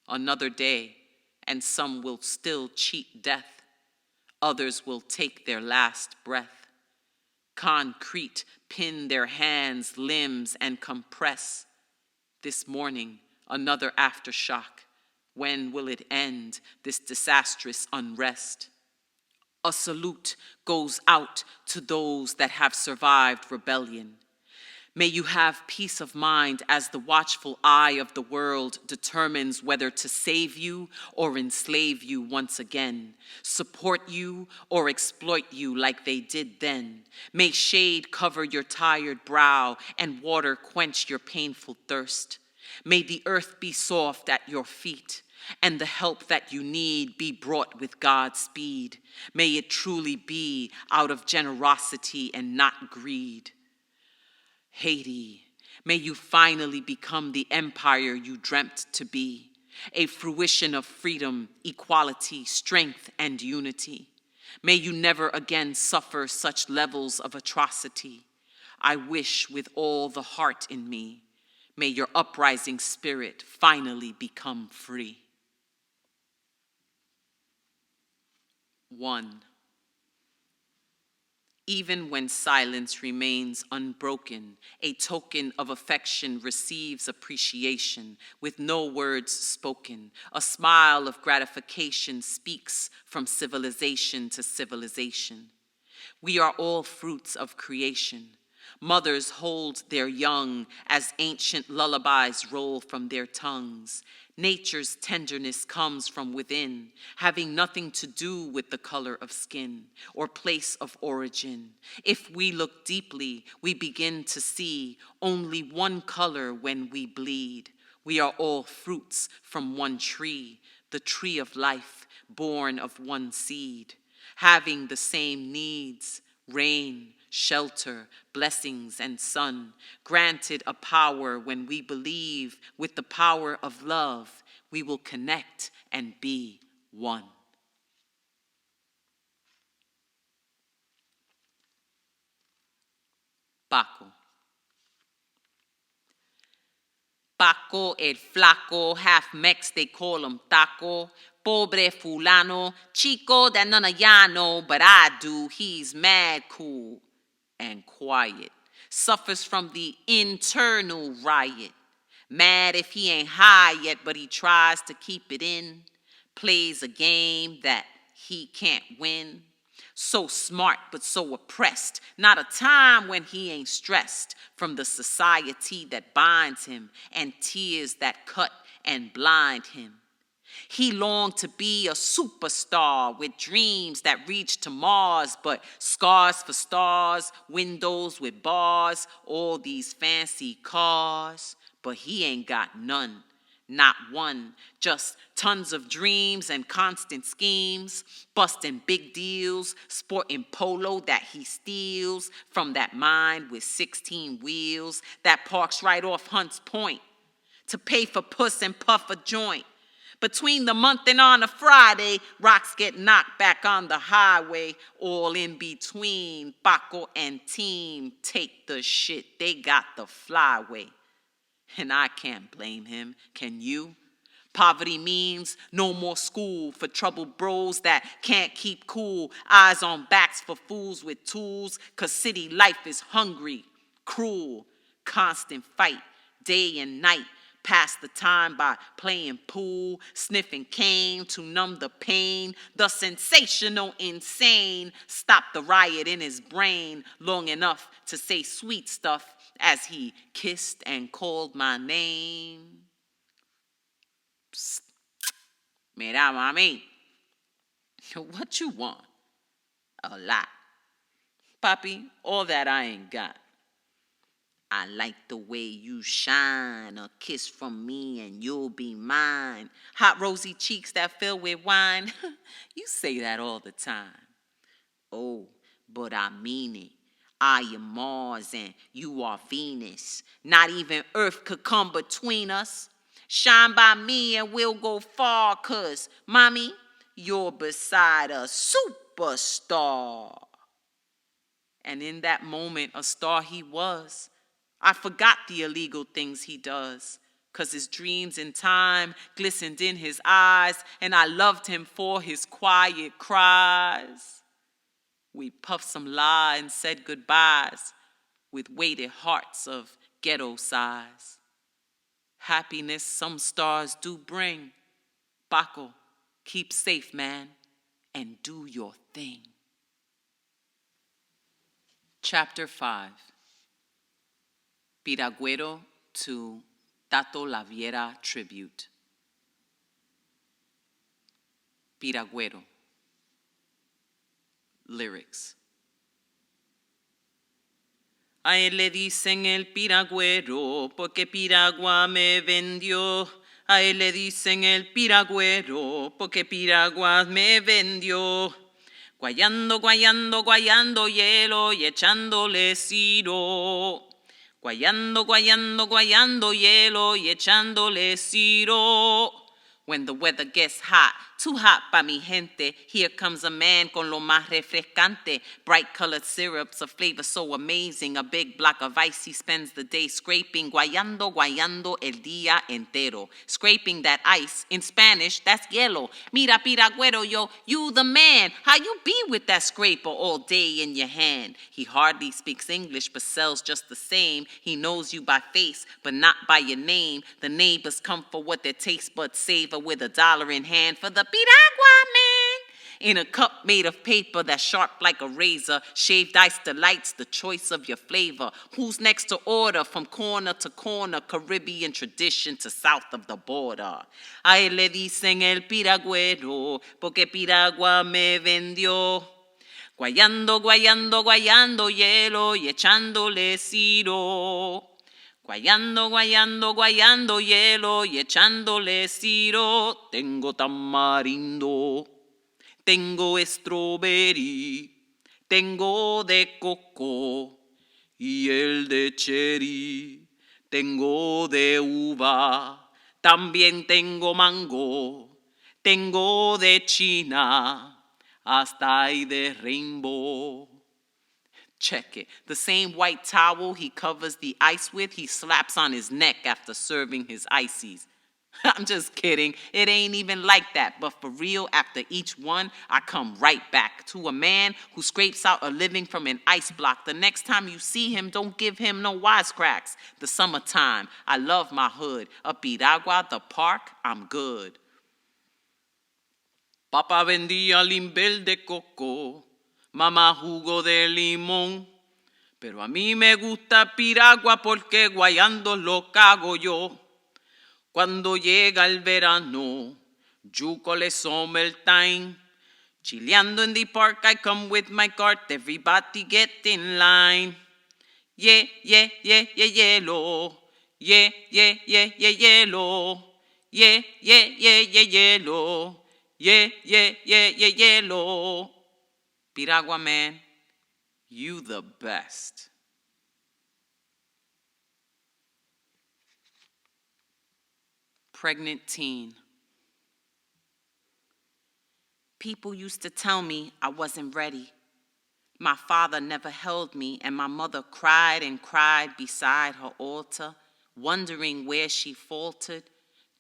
Another day, and some will still cheat death. Others will take their last breath. Concrete pin their hands, limbs, and compress. This morning, another aftershock. When will it end, this disastrous unrest? A salute goes out to those that have survived rebellion. May you have peace of mind as the watchful eye of the world determines whether to save you or enslave you once again, support you or exploit you like they did then. May shade cover your tired brow and water quench your painful thirst. May the earth be soft at your feet and the help that you need be brought with God's speed. May it truly be out of generosity and not greed. Haiti, may you finally become the empire you dreamt to be, a fruition of freedom, equality, strength, and unity. May you never again suffer such levels of atrocity. I wish with all the heart in me, may your uprising spirit finally become free. 1. Even when silence remains unbroken, a token of affection receives appreciation with no words spoken. A smile of gratification speaks from civilization to civilization. We are all fruits of creation. Mothers hold their young as ancient lullabies roll from their tongues. Nature's tenderness comes from within, having nothing to do with the color of skin or place of origin. If we look deeply, we begin to see only one color when we bleed. We are all fruits from one tree, the tree of life, born of one seed, having the same needs, Rain, shelter, blessings, and sun, granted a power when we believe with the power of love, we will connect and be one. Paco. Paco el flaco, half Mex, they call him taco. Pobre fulano, chico that none of y'all know, but I do. He's mad cool and quiet. Suffers from the internal riot. Mad if he ain't high yet, but he tries to keep it in. Plays a game that he can't win. So smart, but so oppressed. Not a time when he ain't stressed from the society that binds him and tears that cut and blind him. He longed to be a superstar with dreams that reach to Mars, but scars for stars, windows with bars, all these fancy cars. But he ain't got none. Not one, just tons of dreams and constant schemes, busting big deals, sporting polo that he steals from that mind with 16 wheels that parks right off Hunts Point to pay for puss and puff a joint. Between the month and on a Friday, rocks get knocked back on the highway. All in between, Paco and team take the shit, they got the flyway. And I can't blame him, can you? Poverty means no more school for troubled bros that can't keep cool. Eyes on backs for fools with tools, 'cause city life is hungry, cruel, constant fight, day and night. Pass the time by playing pool, sniffing cane to numb the pain. The sensational insane stopped the riot in his brain long enough to say sweet stuff as he kissed and called my name. Psst. Mira, mami. What you want? A lot. Papi, all that I ain't got. I like the way you shine. A kiss from me and you'll be mine. Hot rosy cheeks that fill with wine. You say that all the time. Oh, but I mean it. I am Mars and you are Venus. Not even Earth could come between us. Shine by me and we'll go far, 'cause, mommy, you're beside a superstar. And in that moment, a star he was. I forgot the illegal things he does, 'cause his dreams in time glistened in his eyes, and I loved him for his quiet cries. We puffed some la and said goodbyes with weighted hearts of ghetto size. Happiness some stars do bring. Paco, keep safe, man, and do your thing. Chapter 5. Piraguero to TATO LAVIERA tribute. Piraguero. Lyrics. A él le dicen el piragüero porque piragua me vendió. A él le dicen el piragüero porque piraguas me vendió. Guayando, guayando, guayando hielo y echándole ciro. Guayando, guayando, guayando hielo y echándole ciro. When the weather gets hot, too hot pa mi gente, here comes a man con lo más refrescante. Bright-colored syrups, a flavor so amazing. A big block of ice, he spends the day scraping. Guayando, guayando el día entero. Scraping that ice, in Spanish, that's hielo. Mira, piragüero, yo, you the man. How you be with that scraper all day in your hand? He hardly speaks English, but sells just the same. He knows you by face, but not by your name. The neighbors come for what their taste buds savor with $1 in hand for the piragua man. In a cup made of paper that's sharp like a razor, shaved ice delights the choice of your flavor. Who's next to order from corner to corner, Caribbean tradition to south of the border? A él le dicen el piragüero porque piragua me vendió. Guayando, guayando, guayando hielo y echándole ciro. Guayando, guayando, guayando hielo y echándole ciro. Tengo tamarindo, tengo strawberry, Tengo de coco y el de cherry. Tengo de uva, también tengo mango. Tengo de China, hasta hay de rainbow. Check it. The same white towel he covers the ice with, he slaps on his neck after serving his ices. I'm just kidding. It ain't even like that. But for real, after each one, I come right back to a man who scrapes out a living from an ice block. The next time you see him, don't give him no wisecracks. The summertime, I love my hood. Up Piragua, the park, I'm good. Papá vendía limbel de coco, mamá jugo de limón. Pero a mí me gusta Piragua porque guayando lo cago yo. Cuando llega el verano, you call it summertime. Chileando in the park, I come with my cart. Everybody get in line. Yeah, yeah, yeah, yeah, yellow. Yeah, yeah, yeah, yeah, yellow. Yeah, yeah, yeah, yeah, yellow. Yeah, yeah, yeah, yeah, yellow. Piragua man, you the best. Pregnant teen. People used to tell me I wasn't ready. My father never held me, and my mother cried and cried beside her altar, wondering where she faltered.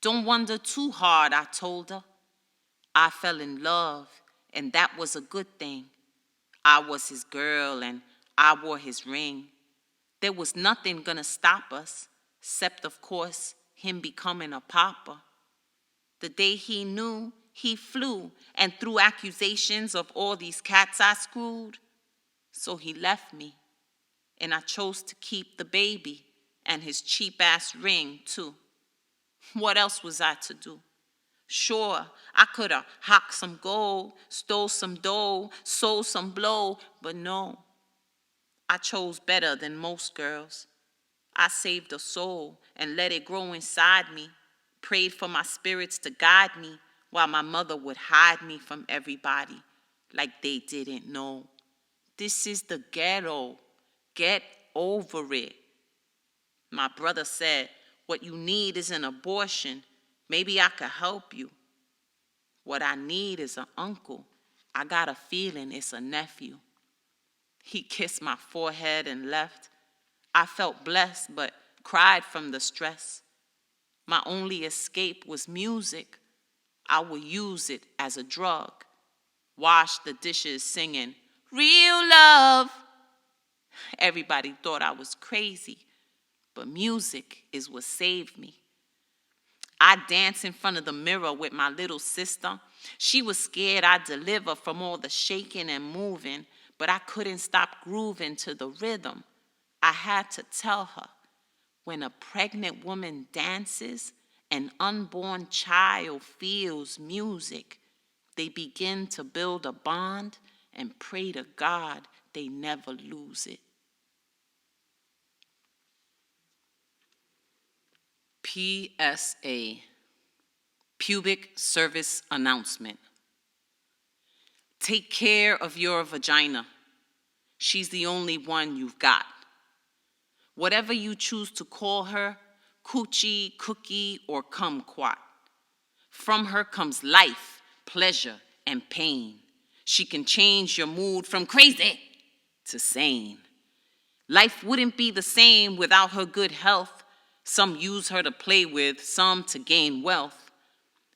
Don't wonder too hard, I told her. I fell in love, and that was a good thing. I was his girl, and I wore his ring. There was nothing gonna stop us, except, of course, him becoming a papa. The day he knew, he flew and threw accusations of all these cats I screwed. So he left me, and I chose to keep the baby and his cheap-ass ring, too. What else was I to do? Sure, I could have hocked some gold, stole some dough, sold some blow, but no. I chose better than most girls. I saved a soul and let it grow inside me, prayed for my spirits to guide me while my mother would hide me from everybody like they didn't know. This is the ghetto. Get over it. My brother said, what you need is an abortion. Maybe I could help you. What I need is an uncle. I got a feeling it's a nephew. He kissed my forehead and left. I felt blessed, but cried from the stress. My only escape was music. I would use it as a drug. Wash the dishes singing, real love. Everybody thought I was crazy, but music is what saved me. I danced in front of the mirror with my little sister. She was scared I'd deliver from all the shaking and moving, but I couldn't stop grooving to the rhythm. I had to tell her, when a pregnant woman dances, an unborn child feels music. They begin to build a bond and pray to God they never lose it. P.S.A. Pubic Service Announcement. Take care of your vagina. She's the only one you've got. Whatever you choose to call her, coochie, cookie, or kumquat. From her comes life, pleasure, and pain. She can change your mood from crazy to sane. Life wouldn't be the same without her good health. Some use her to play with, some to gain wealth.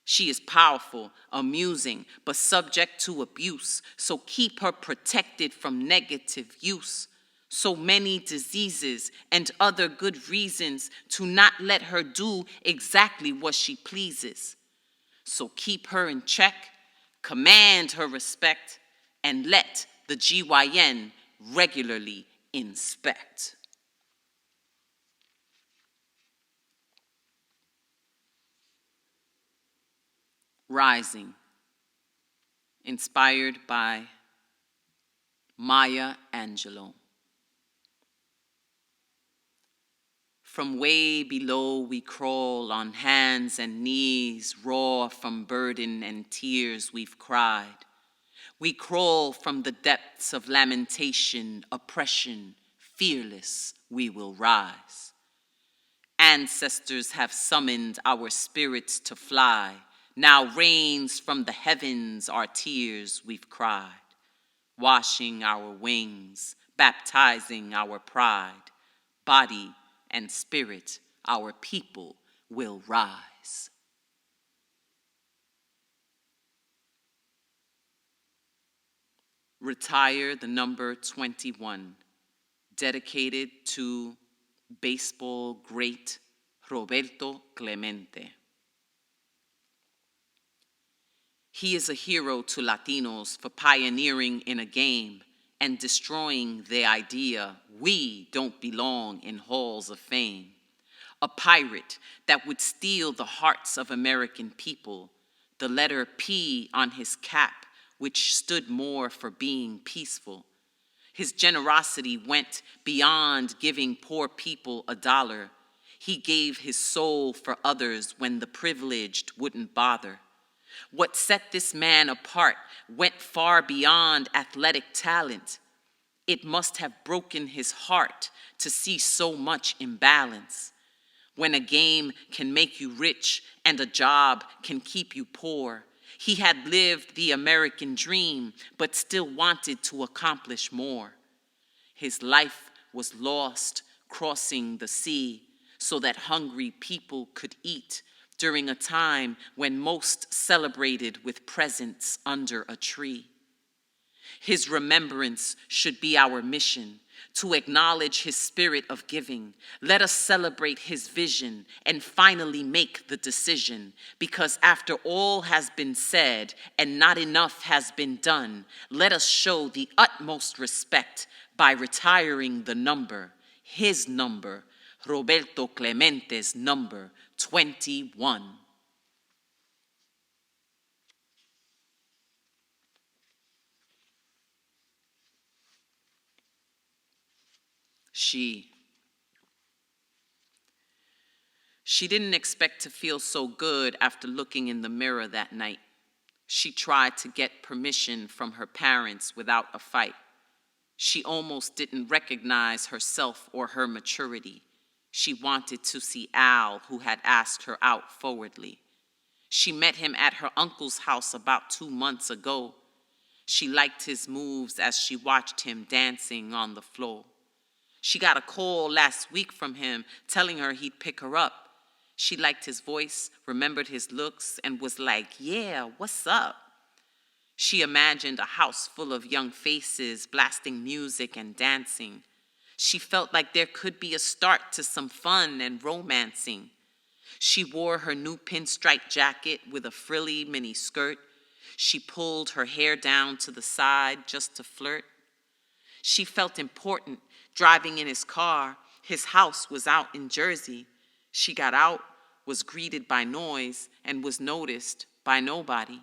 She is powerful, amusing, but subject to abuse, so keep her protected from negative use. So many diseases and other good reasons to not let her do exactly what she pleases. So keep her in check, command her respect, and let the GYN regularly inspect. Rising, inspired by Maya Angelou. From way below we crawl on hands and knees, raw from burden and tears we've cried. We crawl from the depths of lamentation, oppression, fearless we will rise. Ancestors have summoned our spirits to fly. Now rains from the heavens our tears we've cried, washing our wings, baptizing our pride. Body and spirit, our people will rise. Retire the number 21, dedicated to baseball great Roberto Clemente. He is a hero to Latinos for pioneering in a game and destroying the idea we don't belong in halls of fame. A pirate that would steal the hearts of American people, the letter P on his cap, which stood more for being peaceful. His generosity went beyond giving poor people $1. He gave his soul for others when the privileged wouldn't bother. What set this man apart went far beyond athletic talent. It must have broken his heart to see so much imbalance. When a game can make you rich and a job can keep you poor, he had lived the American dream, but still wanted to accomplish more. His life was lost crossing the sea so that hungry people could eat during a time when most celebrated with presents under a tree. His remembrance should be our mission, to acknowledge his spirit of giving. Let us celebrate his vision and finally make the decision, because after all has been said and not enough has been done, let us show the utmost respect by retiring the number, his number, Roberto Clemente's number 21. She didn't expect to feel so good after looking in the mirror that night. She tried to get permission from her parents without a fight. She almost didn't recognize herself or her maturity. She wanted to see Al, who had asked her out forwardly. She met him at her uncle's house about 2 months ago. She liked his moves as she watched him dancing on the floor. She got a call last week from him telling her he'd pick her up. She liked his voice, remembered his looks, and was like, yeah, what's up? She imagined a house full of young faces blasting music and dancing. She felt like there could be a start to some fun and romancing. She wore her new pinstripe jacket with a frilly mini skirt. She pulled her hair down to the side just to flirt. She felt important driving in his car. His house was out in Jersey. She got out, was greeted by noise, and was noticed by nobody.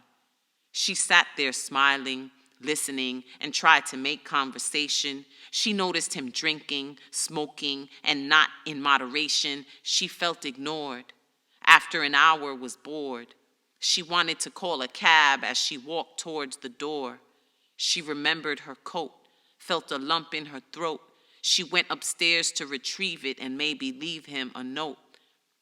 She sat there smiling, listening, and tried to make conversation. She noticed him drinking, smoking, and not in moderation. She felt ignored. After an hour, was bored. She wanted to call a cab as she walked towards the door. She remembered her coat, felt a lump in her throat. She went upstairs to retrieve it and maybe leave him a note.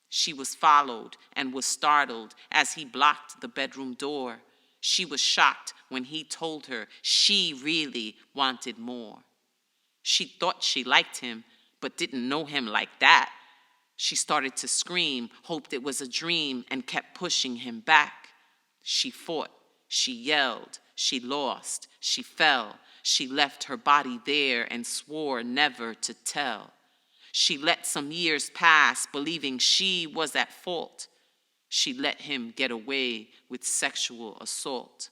She was followed and was startled as he blocked the bedroom door. She was shocked when he told her she really wanted more. She thought she liked him, but didn't know him like that. She started to scream, hoped it was a dream, and kept pushing him back. She fought, she yelled, she lost, she fell. She left her body there and swore never to tell. She let some years pass, believing she was at fault. She let him get away with sexual assault.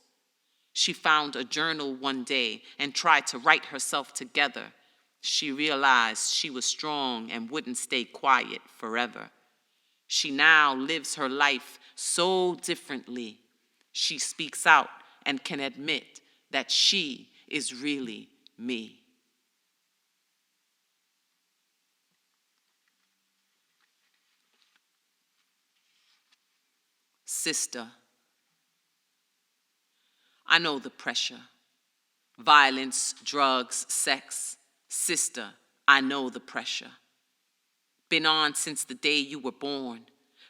She found a journal one day and tried to write herself together. She realized she was strong and wouldn't stay quiet forever. She now lives her life so differently. She speaks out and can admit that she is really me. Sister, I know the pressure. Violence, drugs, sex. Sister, I know the pressure. Been on since the day you were born,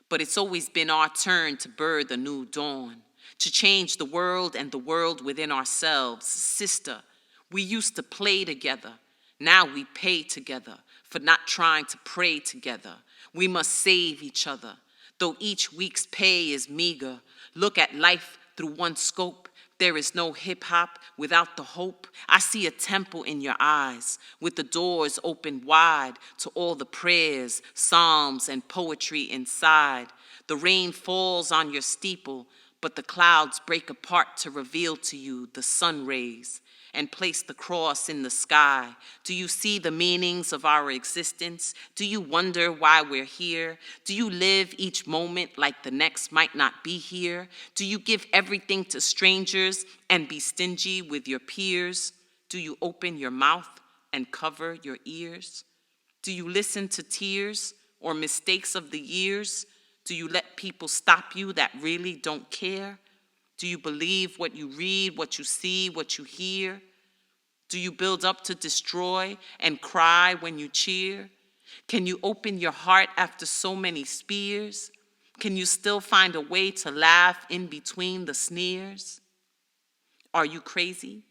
but it's always been our turn to birth a new dawn, to change the world and the world within ourselves. Sister, we used to play together. Now we pay together for not trying to pray together. We must save each other, though each week's pay is meager. Look at life through one scope. There is no hip-hop without the hope. I see a temple in your eyes with the doors open wide to all the prayers, psalms, and poetry inside. The rain falls on your steeple, but the clouds break apart to reveal to you the sun rays and place the cross in the sky. Do you see the meanings of our existence? Do you wonder why we're here? Do you live each moment like the next might not be here? Do you give everything to strangers and be stingy with your peers? Do you open your mouth and cover your ears? Do you listen to tears or mistakes of the years? Do you let people stop you that really don't care? Do you believe what you read, what you see, what you hear? Do you build up to destroy and cry when you cheer? Can you open your heart after so many spears? Can you still find a way to laugh in between the sneers? Are you crazy?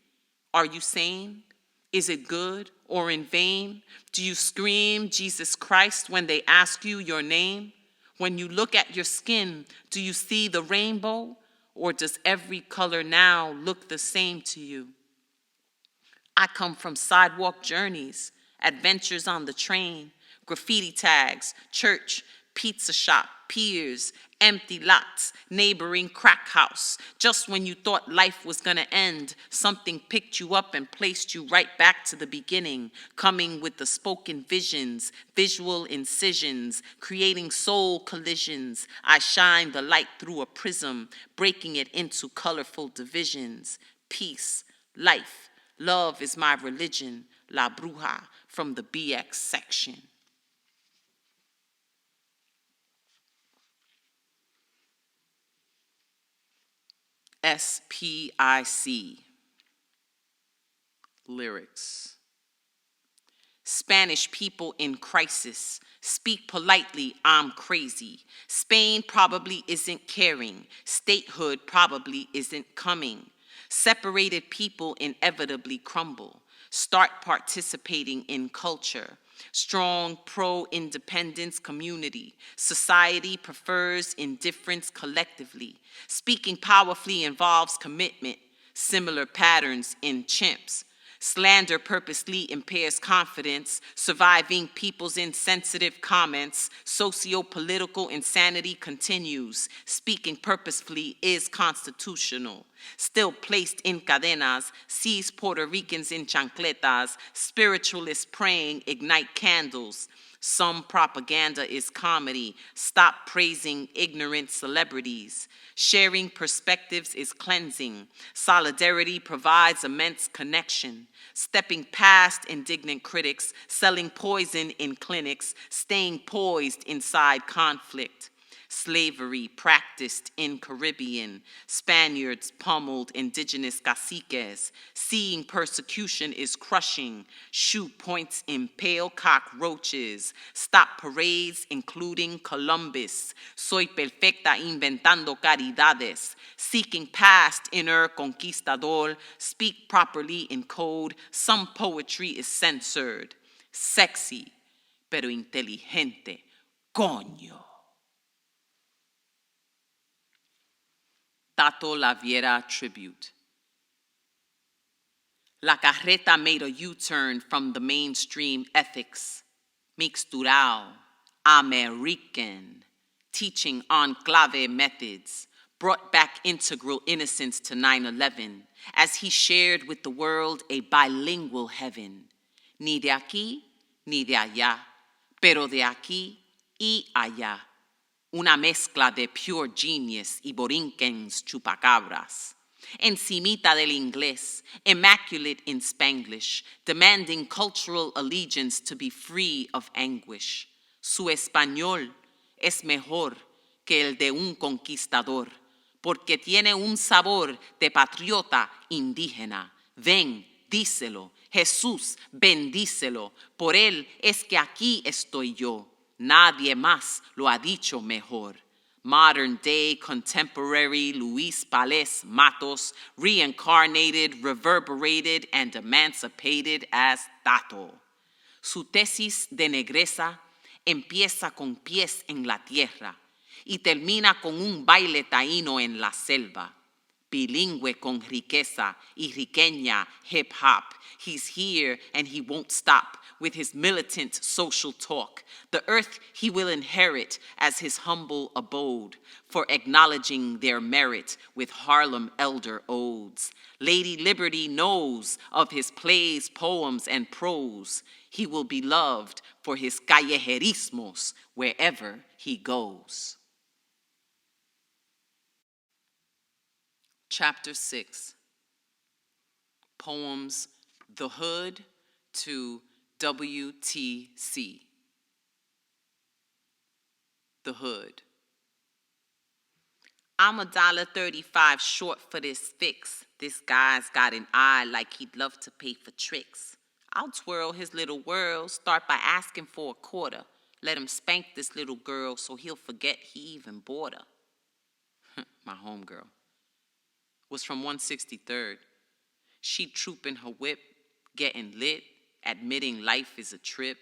Are you sane? Is it good or in vain? Do you scream Jesus Christ when they ask you your name? When you look at your skin, do you see the rainbow? Or does every color now look the same to you? I come from sidewalk journeys, adventures on the train, graffiti tags, church, pizza shop, peers, empty lots, neighboring crack house. Just when you thought life was gonna end, something picked you up and placed you right back to the beginning, coming with the spoken visions, visual incisions, creating soul collisions. I shine the light through a prism, breaking it into colorful divisions. Peace, life, love is my religion, La Bruja from the BX section. S.P.I.C. Lyrics. Spanish people in crisis. Speak politely, I'm crazy. Spain probably isn't caring. Statehood probably isn't coming. Separated people inevitably crumble. Start participating in culture. Strong pro-independence community. Society prefers indifference collectively. Speaking powerfully involves commitment. Similar patterns in chimps. Slander purposely impairs confidence, surviving people's insensitive comments. Socio-political insanity continues. Speaking purposefully is constitutional. Still placed in cadenas, sees Puerto Ricans in chancletas, spiritualists praying, ignite candles. Some propaganda is comedy. Stop praising ignorant celebrities. Sharing perspectives is cleansing. Solidarity provides immense connection. Stepping past indignant critics, selling poison in clinics, staying poised inside conflict. Slavery practiced in Caribbean. Spaniards pummeled indigenous caciques. Seeing persecution is crushing. Shoot points impale cockroaches. Stop parades including Columbus. Soy perfecta inventando caridades. Seeking past inner conquistador. Speak properly in code. Some poetry is censored. Sexy, pero inteligente. Coño. TATO LAVIERA tribute. La carreta made a U-turn from the mainstream ethics. Mixturao, American, teaching enclave methods, brought back integral innocence to 9/11 as he shared with the world a bilingual heaven. Ni de aquí, ni de allá, pero de aquí y allá. Una mezcla de pure genius y borinquens chupacabras. Encimita del inglés, immaculate in Spanglish, demanding cultural allegiance to be free of anguish. Su español es mejor que el de un conquistador, porque tiene un sabor de patriota indígena, Ven, díselo, Jesús, bendícelo, por él es que aquí estoy yo. Nadie más lo ha dicho mejor. Modern day contemporary Luis Pales Matos, reincarnated, reverberated, and emancipated as TATO. Su tesis de negreza empieza con pies en la tierra y termina con un baile taíno en la selva. Bilingüe con riqueza y riqueña hip hop. He's here and he won't stop with his militant social talk. The earth he will inherit as his humble abode for acknowledging their merit with Harlem elder odes. Lady Liberty knows of his plays, poems, and prose. He will be loved for his callejerismos wherever he goes. Chapter 6, Poems The Hood to W.T.C. The Hood. I'm $1.35 short for this fix. This guy's got an eye like he'd love to pay for tricks. I'll twirl his little whirl, start by asking for a quarter. Let him spank this little girl so he'll forget he even bought her. My homegirl was from 163rd. She trooping her whip, getting lit, admitting life is a trip.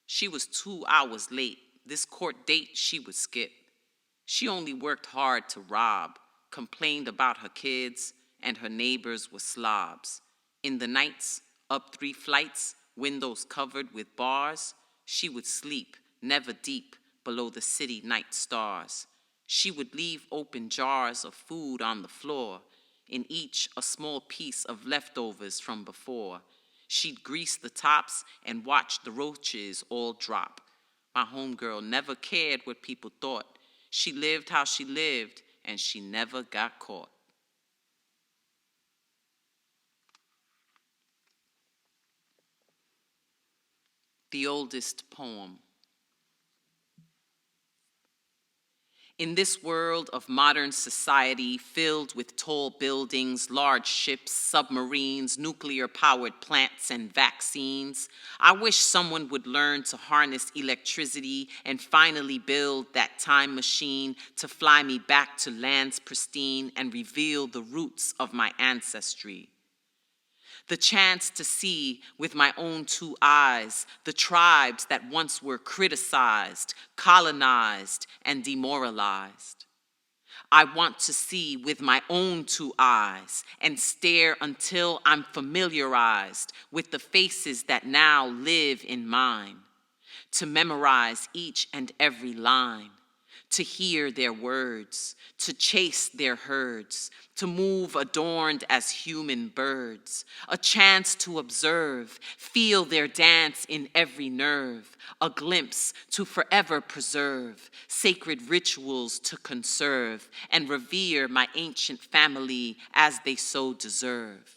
She was 2 hours late. This court date she would skip. She only worked hard to rob, complained about her kids, and her neighbors were slobs. In the nights, up 3 flights, windows covered with bars, she would sleep, never deep, below the city night stars. She would leave open jars of food on the floor, in each a small piece of leftovers from before. She'd grease the tops and watch the roaches all drop. My homegirl never cared what people thought. She lived how she lived, and she never got caught. The oldest poem. In this world of modern society filled with tall buildings, large ships, submarines, nuclear-powered plants, and vaccines, I wish someone would learn to harness electricity and finally build that time machine to fly me back to lands pristine and reveal the roots of my ancestry. The chance to see with my own 2 eyes the tribes that once were criticized, colonized, and demoralized. I want to see with my own 2 eyes and stare until I'm familiarized with the faces that now live in mine, to memorize each and every line, to hear their words, to chase their herds, to move adorned as human birds, a chance to observe, feel their dance in every nerve, a glimpse to forever preserve, sacred rituals to conserve, and revere my ancient family as they so deserve.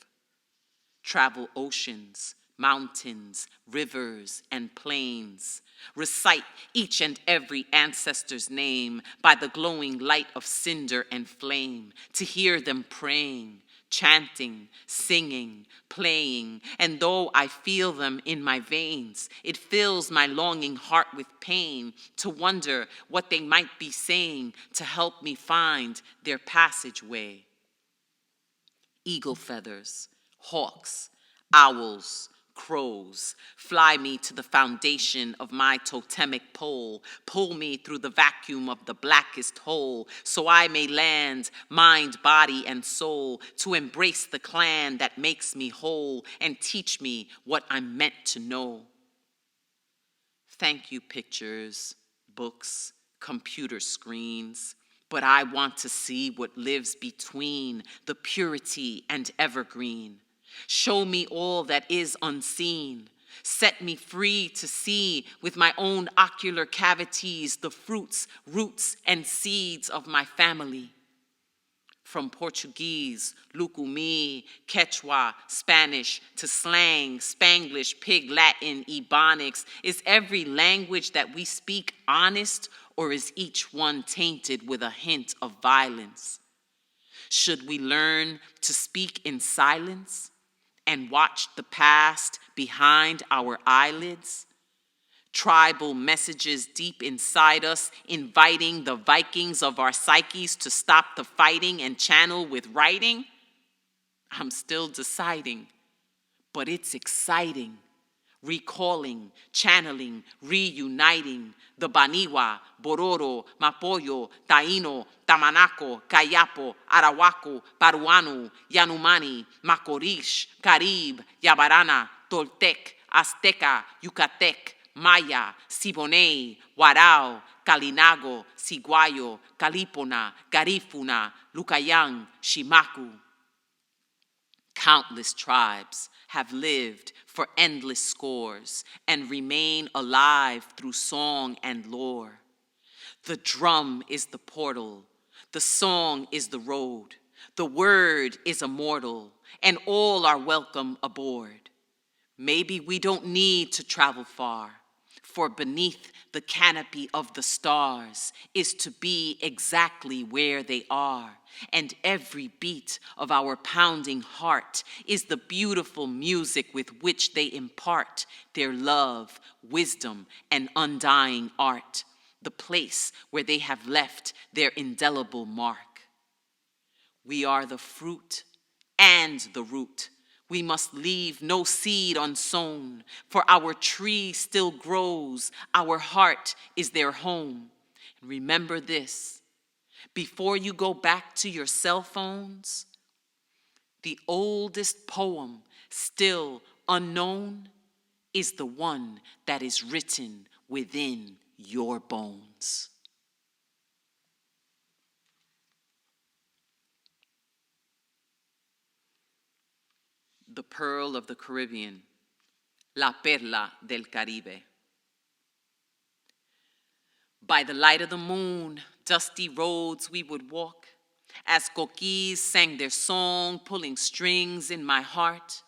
Travel oceans, mountains, rivers, and plains. Recite each and every ancestor's name by the glowing light of cinder and flame, to hear them praying, chanting, singing, playing, and though I feel them in my veins, it fills my longing heart with pain to wonder what they might be saying to help me find their passageway. Eagle feathers, hawks, owls, crows, fly me to the foundation of my totemic pole, pull me through the vacuum of the blackest hole, so I may land, mind, body, and soul, to embrace the clan that makes me whole and teach me what I'm meant to know. Thank you, pictures, books, computer screens, but I want to see what lives between the purity and evergreen. Show me all that is unseen. Set me free to see with my own ocular cavities the fruits, roots, and seeds of my family. From Portuguese, Lucumi, Quechua, Spanish, to slang, Spanglish, Pig Latin, Ebonics, is every language that we speak honest, or is each one tainted with a hint of violence? Should we learn to speak in silence? and watched the past behind our eyelids? Tribal messages deep inside us, inviting the Vikings of our psyches to stop the fighting and channel with writing? I'm still deciding, but it's exciting. Recalling, channeling, reuniting the Baniwa, Bororo, Mapoyo, Taino, Tamanaco, Kayapo, Arahuaco, Paruano, Yanumani, Macorish, Carib, Yabarana, Toltec, Azteca, Yucatec, Maya, Siboney, Warao, Kalinago, Siguayo, Calipona, Garifuna, Lucayán, Shimaku. Countless tribes have lived for endless scores and remain alive through song and lore. The drum is the portal, the song is the road, the word is immortal, and all are welcome aboard. Maybe we don't need to travel far, for beneath the canopy of the stars is to be exactly where they are, and every beat of our pounding heart is the beautiful music with which they impart their love, wisdom, and undying art, the place where they have left their indelible mark. We are the fruit and the root. We must leave no seed unsown, for our tree still grows, our heart is their home. And remember this, before you go back to your cell phones, the oldest poem still unknown is the one that is written within your bones. The Pearl of the Caribbean, La Perla del Caribe. By the light of the moon, dusty roads we would walk, as coquis sang their song, pulling strings in my heart.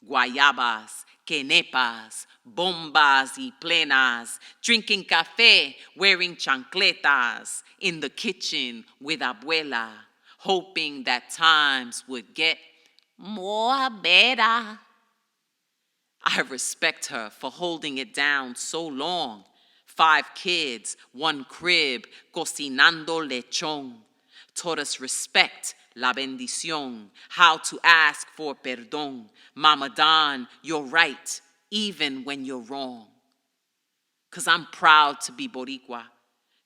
Guayabas, quenepas, bombas y plenas, drinking café, wearing chancletas, in the kitchen with abuela, hoping that times would get more better. I respect her for holding it down so long. 5 kids, 1 crib, cocinando lechón. Taught us respect, la bendición, how to ask for perdón. Mama Don, you're right, even when you're wrong. 'Cause I'm proud to be Boricua,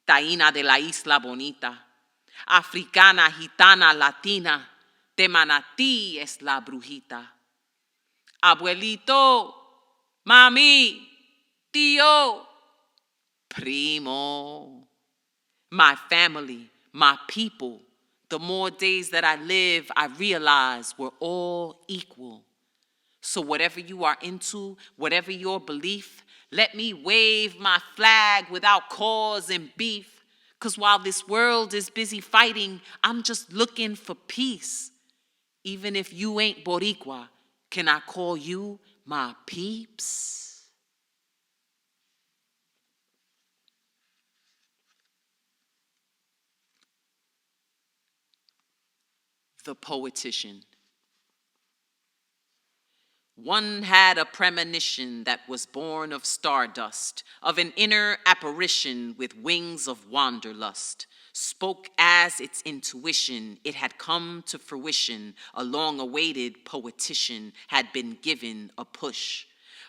Taína de la Isla Bonita, Africana, Gitana, Latina, de Manatí es la brujita. Abuelito, mami, tío, primo. My family, my people, the more days that I live, I realize we're all equal. So whatever you are into, whatever your belief, let me wave my flag without cause and beef. 'Cause while this world is busy fighting, I'm just looking for peace. Even if you ain't Boricua, can I call you my peeps? The Poetician. One had a premonition that was born of stardust, of an inner apparition with wings of wanderlust. Spoke as its intuition, it had come to fruition, a long-awaited poetician had been given a push.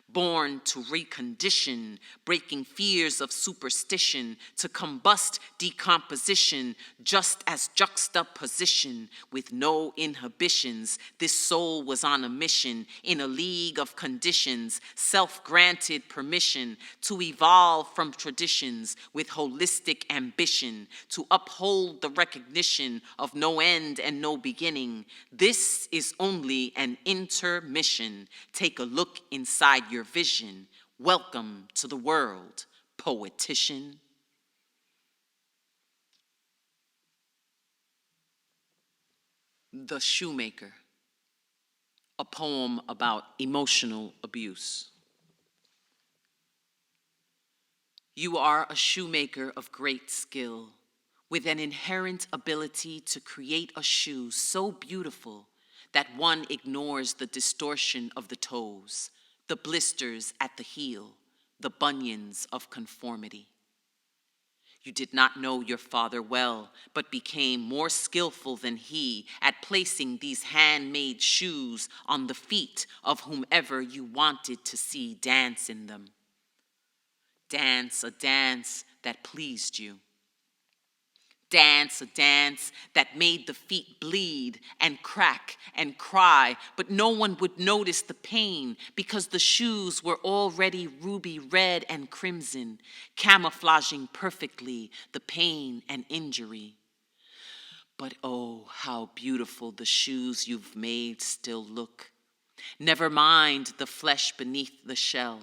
Born to recondition, breaking fears of superstition, to combust decomposition, just as juxtaposition, with no inhibitions. This soul was on a mission, in a league of conditions, self-granted permission to evolve from traditions with holistic ambition, to uphold the recognition of no end and no beginning. This is only an intermission. Take a look inside your vision. Welcome to the world, poetician. The Shoemaker, a poem about emotional abuse. You are a shoemaker of great skill, with an inherent ability to create a shoe so beautiful that one ignores the distortion of the toes, the blisters at the heel, the bunions of conformity. You did not know your father well, but became more skillful than he at placing these handmade shoes on the feet of whomever you wanted to see dance in them. Dance a dance that pleased you. Dance a dance that made the feet bleed and crack and cry, but no one would notice the pain because the shoes were already ruby red and crimson, camouflaging perfectly the pain and injury. But oh, how beautiful the shoes you've made still look. Never mind the flesh beneath the shell,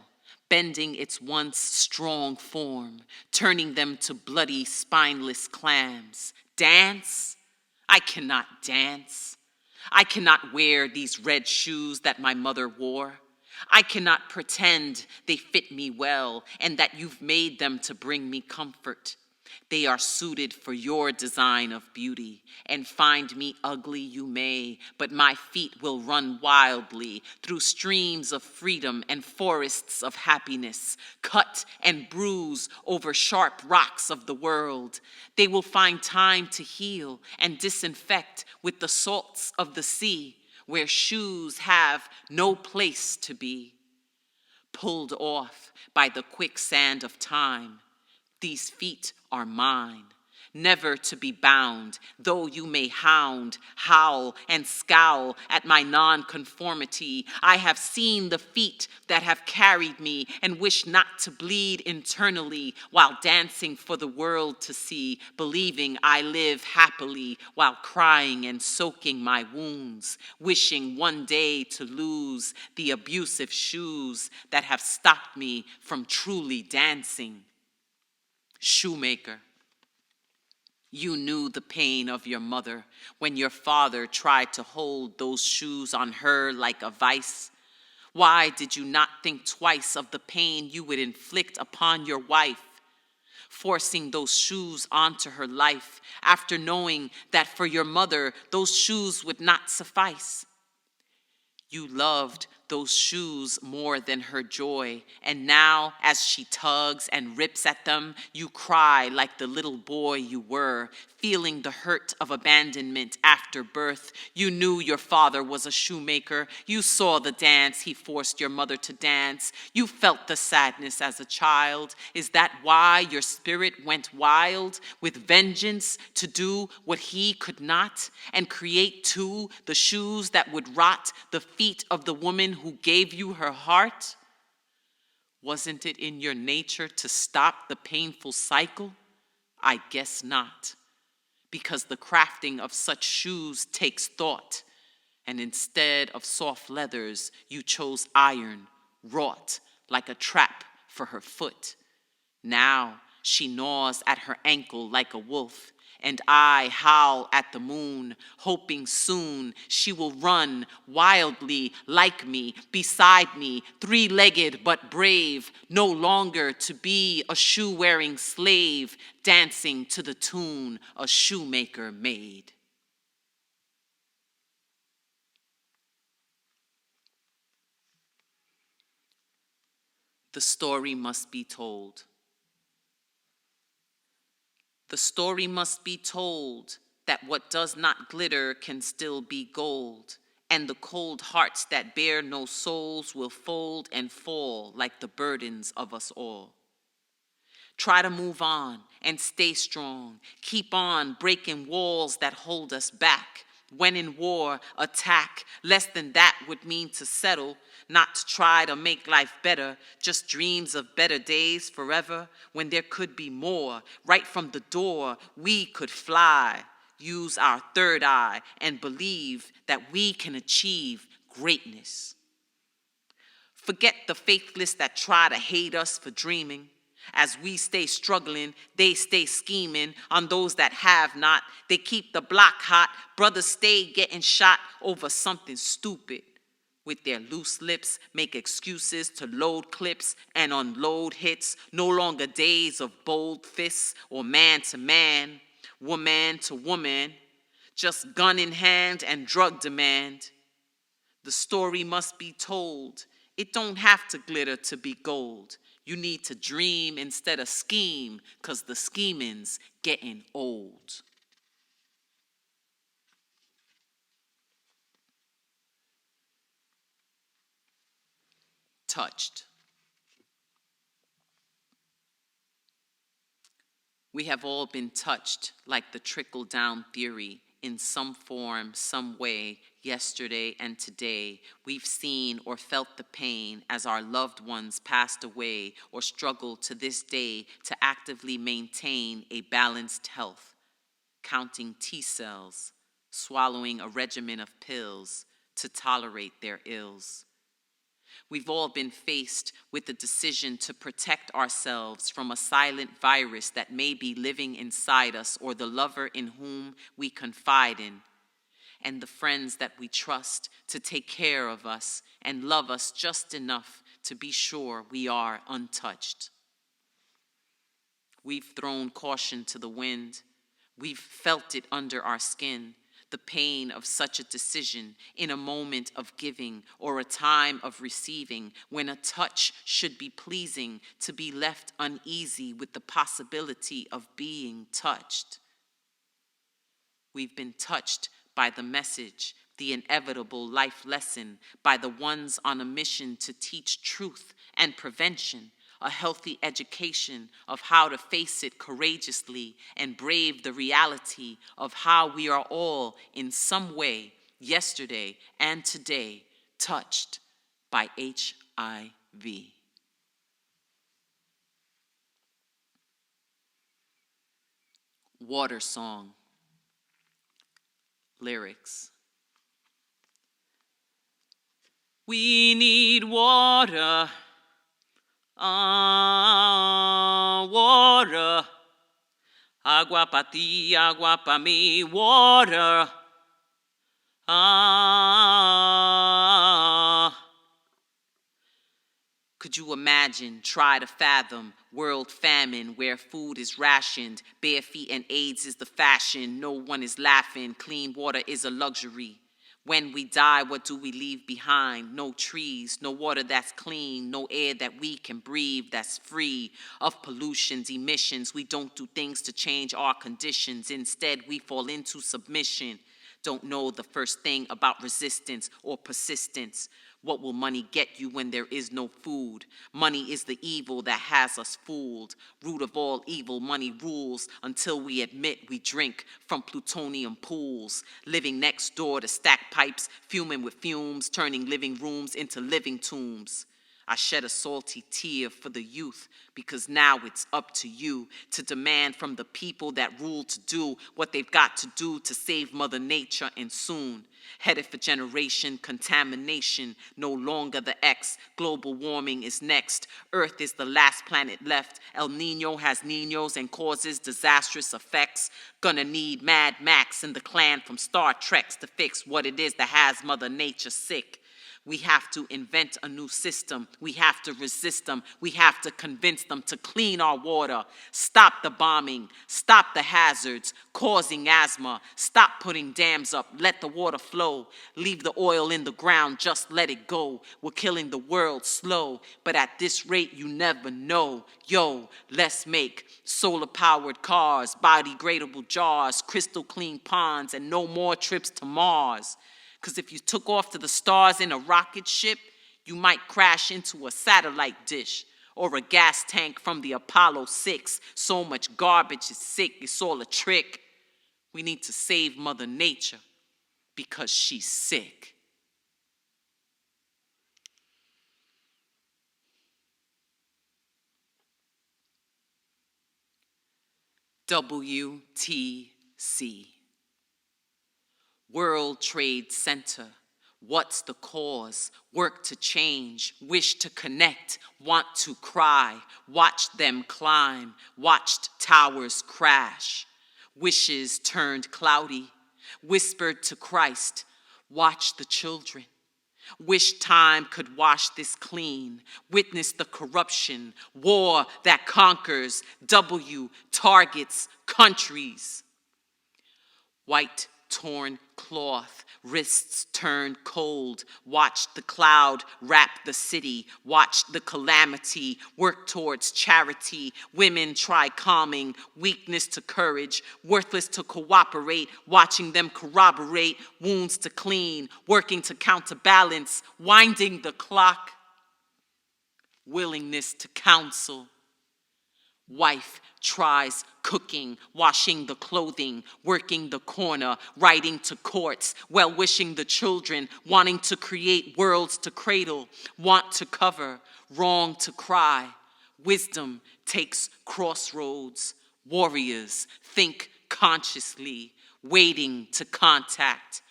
bending its once strong form, turning them to bloody, spineless clams. Dance? I cannot dance. I cannot wear these red shoes that my mother wore. I cannot pretend they fit me well and that you've made them to bring me comfort. They are suited for your design of beauty, and find me ugly you may, but my feet will run wildly through streams of freedom and forests of happiness, cut and bruise over sharp rocks of the world. They will find time to heal and disinfect with the salts of the sea, where shoes have no place to be. Pulled off by the quicksand of time, these feet are mine, never to be bound, though you may hound, howl, and scowl at my nonconformity. I have seen the feet that have carried me and wish not to bleed internally while dancing for the world to see, believing I live happily while crying and soaking my wounds, wishing one day to lose the abusive shoes that have stopped me from truly dancing. Shoemaker, you knew the pain of your mother when your father tried to hold those shoes on her like a vice. Why did you not think twice of the pain you would inflict upon your wife, forcing those shoes onto her life after knowing that for your mother those shoes would not suffice? You loved those shoes more than her joy, and now as she tugs and rips at them, you cry like the little boy you were, feeling the hurt of abandonment after birth. You knew your father was a shoemaker. You saw the dance he forced your mother to dance. You felt the sadness as a child. Is that why your spirit went wild with vengeance to do what he could not, and create too the shoes that would rot the feet of the woman who gave you her heart? Wasn't it in your nature to stop the painful cycle? I guess not, because the crafting of such shoes takes thought, and instead of soft leathers, you chose iron, wrought like a trap for her foot. Now she gnaws at her ankle like a wolf, and I howl at the moon, hoping soon she will run wildly like me, beside me, three-legged but brave, no longer to be a shoe-wearing slave, dancing to the tune a shoemaker made. The story must be told. The story must be told that what does not glitter can still be gold, and the cold hearts that bear no souls will fold and fall like the burdens of us all. Try to move on and stay strong. Keep on breaking walls that hold us back. When in war, attack. Less than that would mean to settle, not to try to make life better, just dreams of better days forever, when there could be more. Right from the door, we could fly, use our third eye, and believe that we can achieve greatness. Forget the faithless that try to hate us for dreaming. As we stay struggling, they stay scheming on those that have not. They keep the block hot. Brothers stay getting shot over something stupid. With their loose lips, make excuses to load clips and unload hits. No longer days of bold fists or man to man, woman to woman. just gun in hand and drug demand. The story must be told. It don't have to glitter to be gold. You need to dream instead of scheme, 'cause the scheming's getting old. Touched. We have all been touched like the trickle-down theory in some form, some way, yesterday and today. We've seen or felt the pain as our loved ones passed away or struggled to this day to actively maintain a balanced health, counting T cells, swallowing a regimen of pills to tolerate their ills. We've all been faced with the decision to protect ourselves from a silent virus that may be living inside us, or the lover in whom we confide in, and the friends that we trust to take care of us and love us just enough to be sure we are untouched. We've thrown caution to the wind. We've felt it under our skin, the pain of such a decision in a moment of giving or a time of receiving, when a touch should be pleasing, to be left uneasy with the possibility of being touched. We've been touched by the message, the inevitable life lesson, by the ones on a mission to teach truth and prevention, a healthy education of how to face it courageously and brave the reality of how we are all in some way, yesterday and today, touched by HIV. Water song. Lyrics. We need water. Water. Agua pa ti, agua pa mi, water. Could you imagine, try to fathom, world famine where food is rationed, bare feet and AIDS is the fashion, no one is laughing, clean water is a luxury. When we die, what do we leave behind? No trees, no water that's clean, no air that we can breathe that's free of pollutions, emissions. We don't do things to change our conditions. Instead, we fall into submission. Don't know the first thing about resistance or persistence. What will money get you when there is no food? Money is the evil that has us fooled. Root of all evil, money rules until we admit we drink from plutonium pools. Living next door to stack pipes, fuming with fumes, turning living rooms into living tombs. I shed a salty tear for the youth, because now it's up to you to demand from the people that rule to do what they've got to do to save Mother Nature, and soon. Headed for generation contamination, no longer the X. Global warming is next. Earth is the last planet left. El Nino has Niños and causes disastrous effects. Gonna need Mad Max and the clan from Star Trek to fix what it is that has Mother Nature sick. We have to invent a new system. We have to resist them. We have to convince them to clean our water. Stop the bombing. Stop the hazards causing asthma. Stop putting dams up. Let the water flow. Leave the oil in the ground. Just let it go. We're killing the world slow, but at this rate you never know. Yo, let's make solar-powered cars, biodegradable jars, crystal clean ponds, and no more trips to Mars. Because if you took off to the stars in a rocket ship, you might crash into a satellite dish or a gas tank from the Apollo 6. So much garbage is sick, it's all a trick. We need to save Mother Nature because she's sick. W.T.C. World Trade Center. What's the cause? Work to change, wish to connect, want to cry, watched them climb, watched towers crash. Wishes turned cloudy, whispered to Christ, watch the children. Wish time could wash this clean, witness the corruption, war that conquers, W targets countries. White torn cloth, wrists turned cold, watched the cloud wrap the city, watched the calamity work towards charity. Women try calming, weakness to courage, worthless to cooperate, watching them corroborate, wounds to clean, working to counterbalance, winding the clock, willingness to counsel. Wife tries cooking, washing the clothing, working the corner, writing to courts, well-wishing the children, wanting to create worlds to cradle, want to cover, wrong to cry. Wisdom takes crossroads. Warriors think consciously, waiting to contact.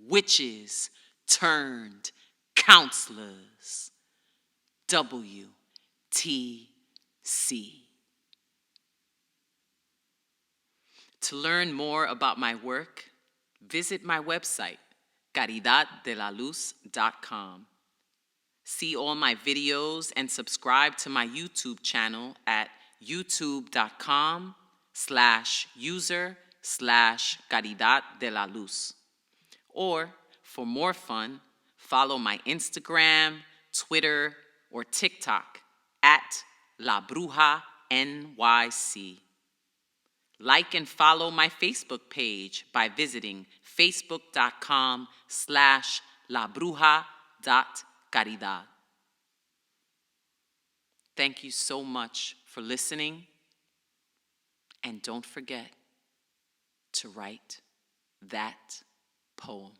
Witches turned counselors. W.T.C. To learn more about my work, visit my website, caridaddelaLuz.com. See all my videos and subscribe to my YouTube channel at youtube.com/user/caridaddelaLuz. Or, for more fun, follow my Instagram, Twitter, or TikTok at La Bruja NYC. Like and follow my Facebook page by visiting facebook.com/labruja.caridad. Thank you so much for listening, and don't forget to write that poem.